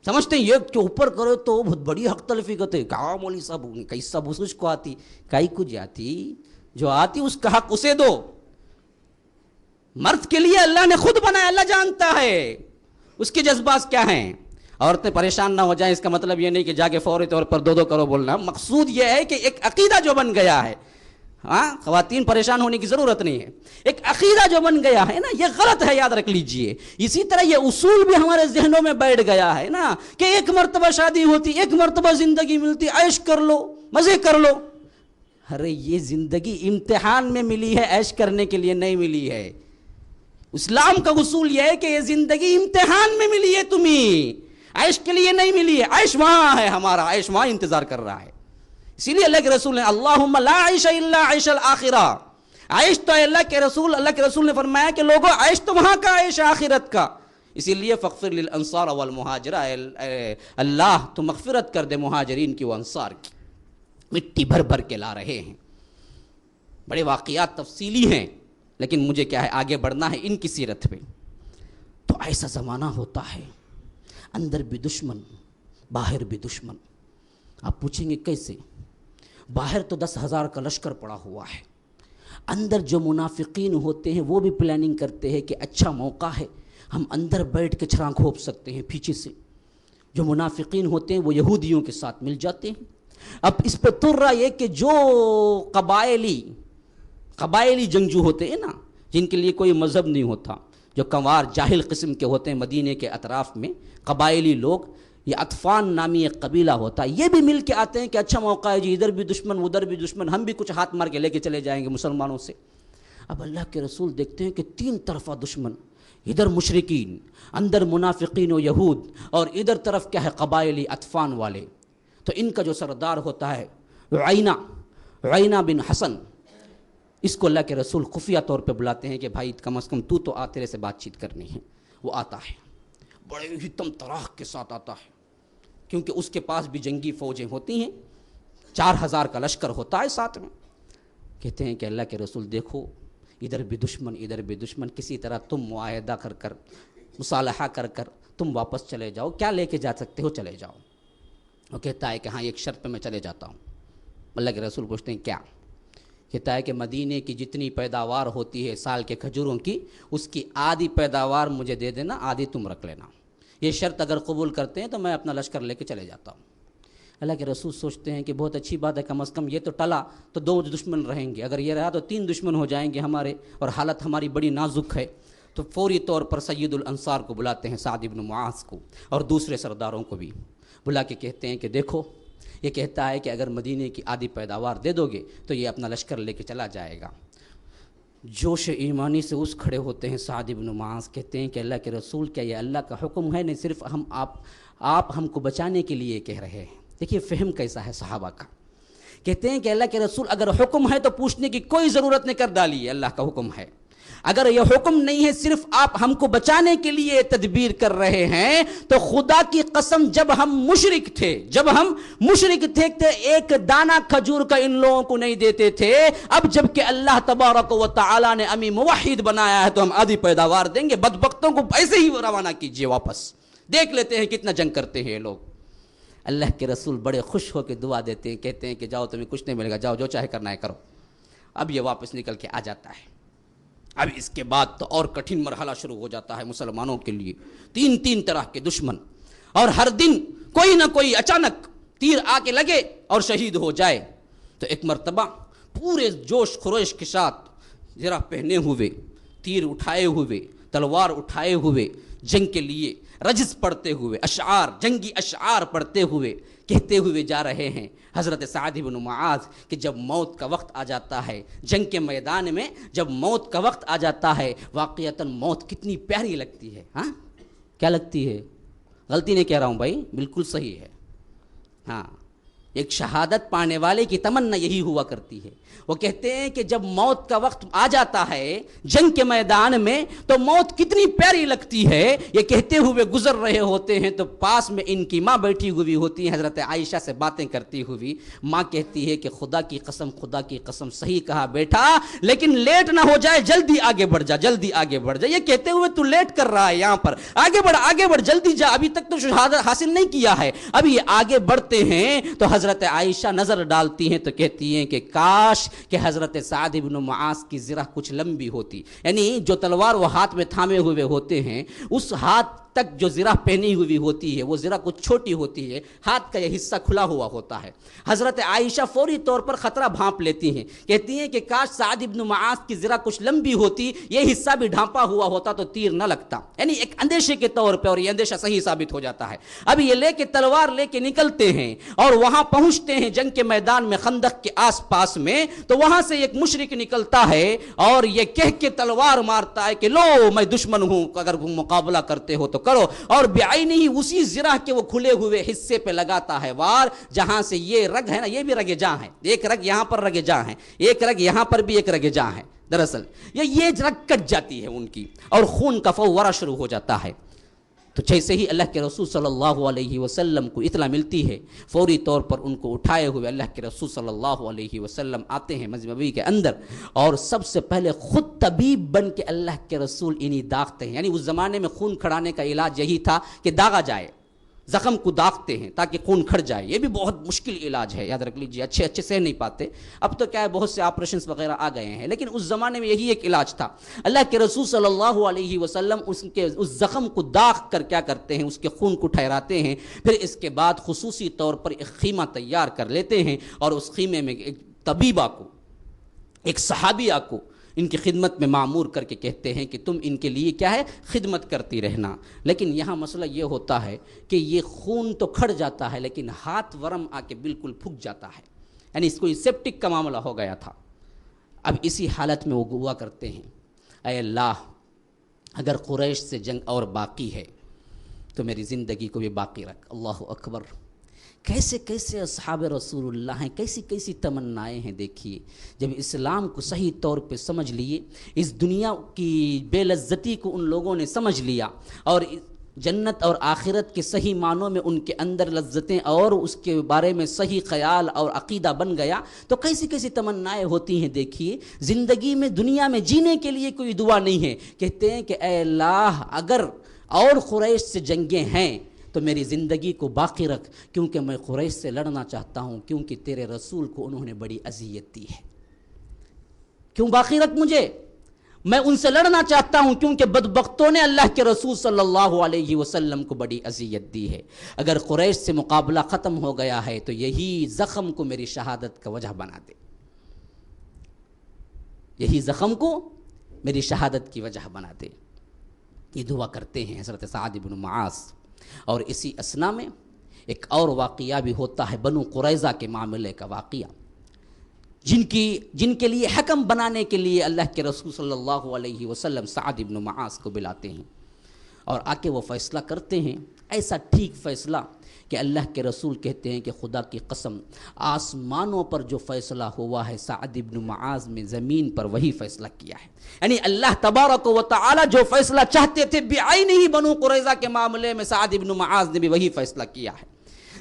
سمجھتے ہیں 1 کے اوپر کرو تو بہت بڑی حق تلفی کرتے. کہا مولوی صاحب کیسا بسوچ کو آتی، کائی کو جاتی، جو آتی اس کا حق اسے دو. مرد کے لیے اللہ نے خود بنایا، اللہ جانتا ہے اس کے جذبات کیا ہیں. عورتیں پریشان نہ ہو جائیں، اس کا مطلب یہ نہیں کہ جا کے فوری طور پر 2 کرو بولنا. مقصود یہ ہے کہ ایک عقیدہ جو بن گیا ہے، ہاں خواتین پریشان ہونے کی ضرورت نہیں ہے، ایک عقیدہ جو بن گیا ہے نا یہ غلط ہے، یاد رکھ لیجئے. اسی طرح یہ اصول بھی ہمارے ذہنوں میں بیٹھ گیا ہے نا کہ 1 مرتبہ شادی ہوتی، 1 مرتبہ زندگی ملتی، عیش کر لو، مزے کر لو. ارے یہ زندگی امتحان میں ملی ہے، عیش کرنے کے لیے نہیں ملی ہے. اسلام کا اصول یہ ہے کہ یہ زندگی امتحان میں ملی ہے، تمہیں عیش کے لیے نہیں ملی ہے. عیش وہاں ہے، ہمارا عیش وہاں انتظار کر رہا ہے. اسی لیے اللہ کے رسول نے اللہم لا عیش الا عیش الآخرہ، عیش تو اللہ کے رسول نے فرمایا کہ لوگوں عیش تو وہاں کا عیش آخرت کا. اسی لیے فاغفر للانصار والمہاجرہ، اللہ تو مغفرت کر دے مہاجرین کی و انصار کی. مٹی بھر بھر کے لا رہے ہیں، بڑے واقعات تفصیلی ہیں، لیکن مجھے کیا ہے آگے بڑھنا ہے ان کی سیرت پہ. تو ایسا زمانہ ہوتا ہے، اندر بھی دشمن باہر بھی دشمن. آپ پوچھیں گے کیسے؟ باہر تو 10,000 کا لشکر پڑا ہوا ہے، اندر جو منافقین ہوتے ہیں وہ بھی پلاننگ کرتے ہیں کہ اچھا موقع ہے، ہم اندر بیٹھ کے چھلانگ کھوپ سکتے ہیں پیچھے سے. جو منافقین ہوتے ہیں وہ یہودیوں کے ساتھ مل جاتے ہیں. اب اس پہ تر رہا یہ کہ جو قبائلی جنگجو ہوتے ہیں نا، جن کے لیے کوئی مذہب نہیں ہوتا، جو کنوار جاہل قسم کے ہوتے ہیں مدینے کے اطراف میں قبائلی لوگ، یہ اطفان نامی ایک قبیلہ ہوتا ہے، یہ بھی مل کے آتے ہیں کہ اچھا موقع ہے جی، ادھر بھی دشمن ادھر بھی دشمن، ہم بھی کچھ ہاتھ مار کے لے کے چلے جائیں گے مسلمانوں سے. اب اللہ کے رسول دیکھتے ہیں کہ 3 طرفہ دشمن، ادھر مشرکین، اندر منافقین و یہود، اور ادھر طرف کیا ہے قبائلی اطفان والے. تو ان کا جو سردار ہوتا ہے عینہ بن حسن، اس کو اللہ کے رسول خفیہ طور پہ بلاتے ہیں کہ بھائی کم از کم تو آ، تیرے سے بات چیت کرنی ہے. وہ آتا ہے، بڑے ہی تم تراخ کے ساتھ آتا ہے، کیونکہ اس کے پاس بھی جنگی فوجیں ہوتی ہیں، 4,000 کا لشکر ہوتا ہے ساتھ میں. کہتے ہیں کہ اللہ کے رسول دیکھو ادھر بھی دشمن ادھر بھی دشمن، کسی طرح تم معاہدہ کر کر مصالحہ کر کر تم واپس چلے جاؤ، کیا لے کے جا سکتے ہو چلے جاؤ. وہ کہتا ہے کہ ہاں ایک شرط پہ میں چلے جاتا ہوں. اللہ کے رسول پوچھتے ہیں کیا؟ کہتا ہے کہ مدینے کی جتنی پیداوار ہوتی ہے سال کے کھجوروں کی، اس کی آدھی پیداوار مجھے دے دینا، آدھی تم رکھ لینا. یہ شرط اگر قبول کرتے ہیں تو میں اپنا لشکر لے کے چلے جاتا ہوں. اللہ کے رسول سوچتے ہیں کہ بہت اچھی بات ہے، کم از کم یہ تو ٹلا تو 2 دشمن رہیں گے، اگر یہ رہا تو 3 دشمن ہو جائیں گے ہمارے، اور حالت ہماری بڑی نازک ہے. تو فوری طور پر سید الانصار کو بلاتے ہیں، سعد بن معاذ کو، اور دوسرے سرداروں کو بھی بلا کے کہتے ہیں کہ دیکھو یہ کہتا ہے کہ اگر مدینے کی آدھی پیداوار دے دو گے تو یہ اپنا لشکر لے کے چلا جائے گا. جوش ایمانی سے اس کھڑے ہوتے ہیں سعد بن معاذ، کہتے ہیں کہ اللہ کے رسول کیا یہ اللہ کا حکم ہے؟ نہیں، صرف آپ ہم کو بچانے کے لیے کہہ رہے ہیں. دیکھیے فہم کیسا ہے صحابہ کا. کہتے ہیں کہ اللہ کے رسول اگر حکم ہے تو پوچھنے کی کوئی ضرورت نہیں، کر ڈالیے، اللہ کا حکم ہے. اگر یہ حکم نہیں ہے صرف آپ ہم کو بچانے کے لیے تدبیر کر رہے ہیں تو خدا کی قسم جب ہم مشرک تھے تو ایک دانہ کھجور کا ان لوگوں کو نہیں دیتے تھے. اب جب کہ اللہ تبارک و تعالی نے امی موحد بنایا ہے تو ہم آدھی پیداوار دیں گے. بدبختوں کو ایسے ہی روانہ کیجئے واپس. دیکھ لیتے ہیں کتنا جنگ کرتے ہیں یہ لوگ. اللہ کے رسول بڑے خوش ہو کے دعا دیتے ہیں, کہتے ہیں کہ جاؤ تمہیں کچھ نہیں ملے گا, جاؤ جو چاہے کرنا ہے کرو. اب یہ واپس نکل کے آ جاتا ہے. اب اس کے بعد تو اور کٹھن مرحلہ شروع ہو جاتا ہے مسلمانوں کے لیے. تین طرح کے دشمن, اور ہر دن کوئی نہ کوئی اچانک تیر آ کے لگے اور شہید ہو جائے. تو ایک مرتبہ پورے جوش خروش کے ساتھ زرہ پہنے ہوئے, تیر اٹھائے ہوئے, تلوار اٹھائے ہوئے, جنگ کے لیے رجز پڑھتے ہوئے, جنگی اشعار پڑھتے ہوئے کہتے ہوئے جا رہے ہیں حضرت سعد بن معاذ کہ جب موت کا وقت آ جاتا ہے, جنگ کے میدان میں جب موت کا وقت آ جاتا ہے, واقعتاً موت کتنی پیاری لگتی ہے. ہاں کیا لگتی ہے؟ غلطی نہیں کہہ رہا ہوں بھائی, بالکل صحیح ہے. ہاں ایک شہادت پانے والے کی تمنا یہی ہوا کرتی ہے. وہ کہتے ہیں کہ جب موت کا وقت آ جاتا ہے جنگ کے میدان میں تو موت کتنی پیاری لگتی ہے. یہ کہتے ہوئے گزر رہے ہوتے ہیں تو پاس میں ان کی ماں بیٹھی ہوئی ہوتی ہے حضرت عائشہ سے باتیں کرتی ہوئی. ماں کہتی ہے کہ خدا کی قسم صحیح کہا بیٹا, لیکن لیٹ نہ ہو جائے, جلدی آگے بڑھ جا, جلدی آگے بڑھ جا. یہ کہتے ہوئے تو لیٹ کر رہا ہے یہاں پر, آگے بڑھ جلدی جا, ابھی تک تو شہادت حاصل نہیں کیا ہے. اب یہ آگے بڑھتے ہیں تو حضرت عائشہ نظر ڈالتی ہیں تو کہتی ہیں کہ کاش کہ حضرت سعد بن معاذ کی زرہ کچھ لمبی ہوتی. یعنی جو تلوار وہ ہاتھ میں تھامے ہوئے ہوتے ہیں اس ہاتھ تک جو زرہ پہنی ہوئی ہوتی ہے وہ زرہ کچھ چھوٹی ہوتی ہے, ہاتھ کا یہ حصہ کھلا ہوا ہوتا ہے. حضرت عائشہ فوری طور پر خطرہ بھانپ لیتی ہیں, کہتی ہیں کہ کاش سعد بن معاذ کی زرہ کچھ لمبی ہوتی, یہ حصہ بھی ڈھانپا ہوا ہوتا تو تیر نہ لگتا. یعنی ایک اندیشے کے طور پہ, اور یہ اندیشہ صحیح ثابت ہو جاتا ہے. اب یہ لے کے تلوار لے کے نکلتے ہیں اور وہاں پہنچتے ہیں جنگ کے میدان میں, خندق کے آس پاس میں. تو وہاں سے ایک مشرک نکلتا ہے اور یہ کہہ کے تلوار مارتا ہے کہ لو میں دشمن ہوں, اگر مقابلہ کرتے ہو تو کرو, اور بعینی ہی اسی زرہ کے وہ کھلے ہوئے حصے پہ لگاتا ہے وار, جہاں سے یہ رگ ہے نا, یہ بھی رگ جاں ہے. ایک رگ یہاں پر رگ جاں ہے, ایک رگ یہاں پر بھی ایک رگ جاں ہے. دراصل یہ رگ کٹ جاتی ہے ان کی اور خون کا فوارہ شروع ہو جاتا ہے. تو جیسے ہی اللہ کے رسول صلی اللہ علیہ وسلم کو اطلاع ملتی ہے, فوری طور پر ان کو اٹھائے ہوئے اللہ کے رسول صلی اللہ علیہ وسلم آتے ہیں مسجد نبوی کے اندر, اور سب سے پہلے خود طبیب بن کے اللہ کے رسول انہی داغتے ہیں. یعنی اس زمانے میں خون کھڑانے کا علاج یہی تھا کہ داغا جائے, زخم کو داغتے ہیں تاکہ خون کھڑ جائے. یہ بھی بہت مشکل علاج ہے, یاد رکھ لیجیے, اچھے سہ نہیں پاتے. اب تو کیا ہے بہت سے آپریشنز وغیرہ آ گئے ہیں, لیکن اس زمانے میں یہی ایک علاج تھا. اللہ کے رسول صلی اللہ علیہ وسلم اس زخم کو داغ کر کیا کرتے ہیں, اس کے خون کو ٹھہراتے ہیں. پھر اس کے بعد خصوصی طور پر ایک خیمہ تیار کر لیتے ہیں اور اس خیمے میں ایک طبیبہ کو, ایک صحابیہ کو ان کی خدمت میں معمور کر کے کہتے ہیں کہ تم ان کے لیے کیا ہے خدمت کرتی رہنا. لیکن یہاں مسئلہ یہ ہوتا ہے کہ یہ خون تو کھڑ جاتا ہے لیکن ہاتھ ورم آ کے بالکل پھک جاتا ہے. یعنی اس کو سیپٹک کا معاملہ ہو گیا تھا. اب اسی حالت میں وہ ہوا کرتے ہیں, اے اللہ اگر قریش سے جنگ اور باقی ہے تو میری زندگی کو بھی باقی رکھ. اللہ اکبر, کیسے کیسے اصحاب رسول اللہ ہیں, کیسی کیسی تمنائیں ہیں. دیکھیے جب اسلام کو صحیح طور پہ سمجھ لیے, اس دنیا کی بے لذتی کو ان لوگوں نے سمجھ لیا اور جنت اور آخرت کے صحیح معنوں میں ان کے اندر لذتیں اور اس کے بارے میں صحیح خیال اور عقیدہ بن گیا, تو کیسی کیسی تمنائیں ہوتی ہیں. دیکھیے زندگی میں دنیا میں جینے کے لیے کوئی دعا نہیں ہے, کہتے ہیں کہ اے اللہ اگر اور قریش سے جنگیں ہیں تو میری زندگی کو باقی رکھ, کیونکہ میں قریش سے لڑنا چاہتا ہوں, کیونکہ تیرے رسول کو انہوں نے بڑی اذیت دی ہے. کیوں باقی رکھ مجھے, میں ان سے لڑنا چاہتا ہوں کیونکہ بدبختوں نے اللہ کے رسول صلی اللہ علیہ وسلم کو بڑی اذیت دی ہے. اگر قریش سے مقابلہ ختم ہو گیا ہے تو یہی زخم کو میری شہادت کا وجہ بنا دے, یہی زخم کو میری شہادت کی وجہ بنا دے. یہ دعا کرتے ہیں حضرت سعد بن معاذ. اور اسی اسنا میں ایک اور واقعہ بھی ہوتا ہے, بنو قریظہ کے معاملے کا واقعہ, جن کے لیے حکم بنانے کے لیے اللہ کے رسول صلی اللہ علیہ وسلم سعد بن معاذ کو بلاتے ہیں. اور آ کے وہ فیصلہ کرتے ہیں، ایسا ٹھیک فیصلہ کہ اللہ کے رسول کہتے ہیں کہ خدا کی قسم آسمانوں پر جو فیصلہ ہوا ہے سعد بن معاذ میں زمین پر وہی فیصلہ کیا ہے. یعنی اللہ تبارک و تعالی جو فیصلہ چاہتے تھے بعینہ ہی بنو قریظہ کے معاملے میں سعد بن معاذ نے بھی وہی فیصلہ کیا ہے.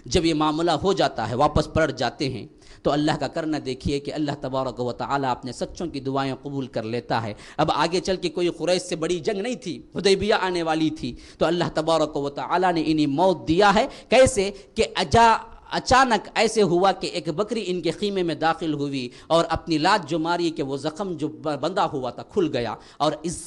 جب یہ معاملہ ہو جاتا ہے، واپس پلٹ جاتے ہیں، تو اللہ کا کرنا دیکھیے کہ اللہ تبارک و تعالی اپنے سچوں کی دعائیں قبول کر لیتا ہے. اب آگے چل کے کوئی قریش سے بڑی جنگ نہیں تھی، حدیبیہ آنے والی تھی، تو اللہ تبارک و تعالی نے انہیں موت دیا ہے. کیسے کہ اچانک ایسے ہوا کہ ایک بکری ان کے خیمے میں داخل ہوئی اور اپنی لات جو ماری کہ وہ زخم جو بندہ ہوا تھا کھل گیا، اور اس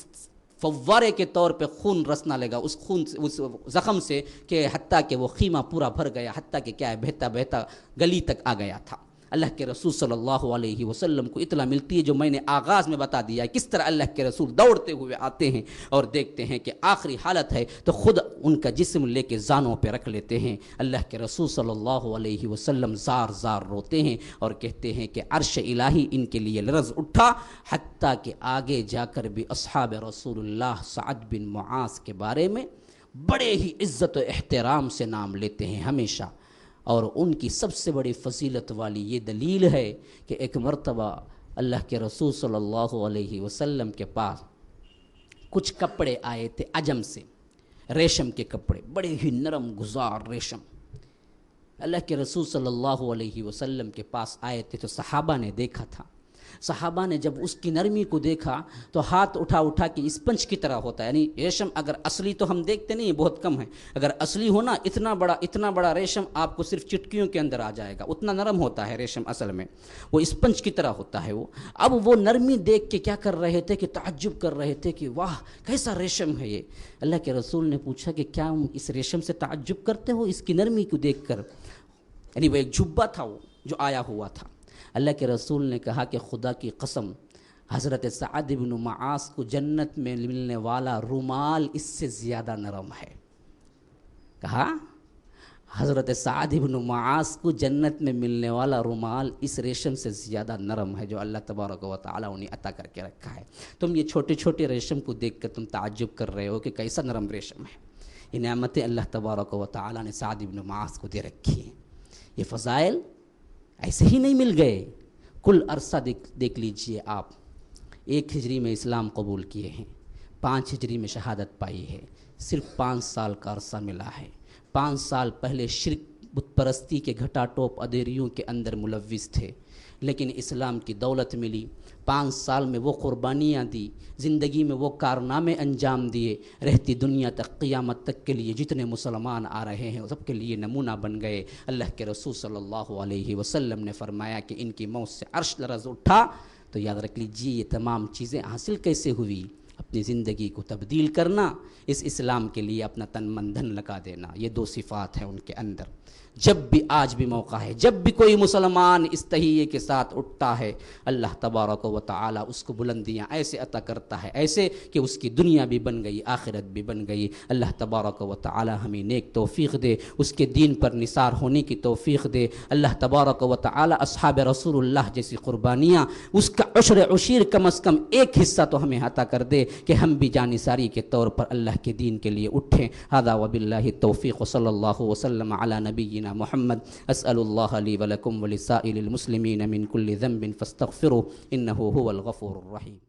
فوارے کے طور پہ خون رسنا لگا اس زخم سے، کہ حتیٰ کہ وہ خیمہ پورا بھر گیا، حتیٰ کہ کیا ہے بہتا بہتا گلی تک آ گیا تھا. اللہ کے رسول صلی اللہ علیہ وسلم کو اطلاع ملتی ہے، جو میں نے آغاز میں بتا دیا ہے، کس طرح اللہ کے رسول دوڑتے ہوئے آتے ہیں اور دیکھتے ہیں کہ آخری حالت ہے، تو خود ان کا جسم لے کے زانوں پہ رکھ لیتے ہیں. اللہ کے رسول صلی اللہ علیہ وسلم زار زار روتے ہیں اور کہتے ہیں کہ عرش الہی ان کے لیے لرز اٹھا، حتیٰ کہ آگے جا کر بھی اصحاب رسول اللہ سعد بن معاذ کے بارے میں بڑے ہی عزت و احترام سے نام لیتے ہیں ہمیشہ. اور ان کی سب سے بڑی فضیلت والی یہ دلیل ہے کہ ایک مرتبہ اللہ کے رسول صلی اللہ علیہ وسلم کے پاس کچھ کپڑے آئے تھے عجم سے، ریشم کے کپڑے، بڑے ہی نرم گزار ریشم. اللہ کے رسول صلی اللہ علیہ وسلم کے پاس آئے تھے تو صحابہ نے دیکھا تھا. صحابہ نے جب اس کی نرمی کو دیکھا تو ہاتھ اٹھا کے اسپنج کی طرح ہوتا ہے. یعنی ریشم اگر اصلی تو ہم دیکھتے نہیں، بہت کم ہے، اگر اصلی ہونا اتنا بڑا ریشم آپ کو صرف چٹکیوں کے اندر آ جائے گا، اتنا نرم ہوتا ہے ریشم، اصل میں وہ اسپنج کی طرح ہوتا ہے وہ. اب وہ نرمی دیکھ کے کیا کر رہے تھے کہ تعجب کر رہے تھے کہ واہ کیسا ریشم ہے یہ. اللہ کے رسول نے پوچھا کہ کیا اس ریشم سے تعجب کرتے ہو اس کی نرمی کو دیکھ کر؟ یعنی وہ ایک جھبا تھا وہ جو آیا ہوا تھا. اللہ کے رسول نے کہا کہ خدا کی قسم حضرت سعد بن معاذ کو جنت میں ملنے والا رومال اس سے زیادہ نرم ہے. کہا حضرت سعد بن معاذ کو جنت میں ملنے والا رومال اس ریشم سے زیادہ نرم ہے جو اللہ تبارک و تعالی انہیں عطا کر کے رکھا ہے. تم یہ چھوٹے چھوٹے ریشم کو دیکھ کر تم تعجب کر رہے ہو کہ کیسا نرم ریشم ہے. یہ نعمتیں اللہ تبارک و تعالی نے سعد بن معاذ کو دے رکھی ہیں. یہ فضائل ایسے ہی نہیں مل گئے. کل عرصہ دیکھ لیجئے آپ. 1 ہجری میں اسلام قبول کیے ہیں، 5 ہجری میں شہادت پائی ہے، صرف 5 سال کا عرصہ ملا ہے. 5 سال پہلے شرک بت پرستی کے گھٹا ٹوپ ادھیریوں کے اندر ملوث تھے، لیکن اسلام کی دولت ملی. 5 سال میں وہ قربانیاں دی، زندگی میں وہ کارنامے انجام دیے، رہتی دنیا تک قیامت تک کے لیے جتنے مسلمان آ رہے ہیں سب کے لیے نمونہ بن گئے. اللہ کے رسول صلی اللہ علیہ وسلم نے فرمایا کہ ان کی موت سے عرش لرز اٹھا. تو یاد رکھ لیجیے یہ تمام چیزیں حاصل کیسے ہوئی؟ اپنی زندگی کو تبدیل کرنا، اس اسلام کے لیے اپنا تن من دھن لگا دینا، یہ 2 صفات ہیں ان کے اندر. جب بھی آج بھی موقع ہے، جب بھی کوئی مسلمان اس تہیے کے ساتھ اٹھتا ہے، اللہ تبارک و تعالی اس کو بلندیاں ایسے عطا کرتا ہے، ایسے کہ اس کی دنیا بھی بن گئی، آخرت بھی بن گئی. اللہ تبارک و تعالی ہمیں نیک توفیق دے، اس کے دین پر نثار ہونے کی توفیق دے. اللہ تبارک و تعالی اصحاب رسول اللہ جیسی قربانیاں اس کا عشر عشیر کم از کم ایک حصہ تو ہمیں عطا کر دے کہ ہم بھی جانثاری کے طور پر اللہ کے دین کے لیے اٹھیں. ھذا وباللہ التوفیق صلی اللہ وسلم علی نبینا محمد. اسأل اللہ لی ولکم ولسائر المسلمین من کل ذنب فاستغفروه انه هو الغفور الرحیم.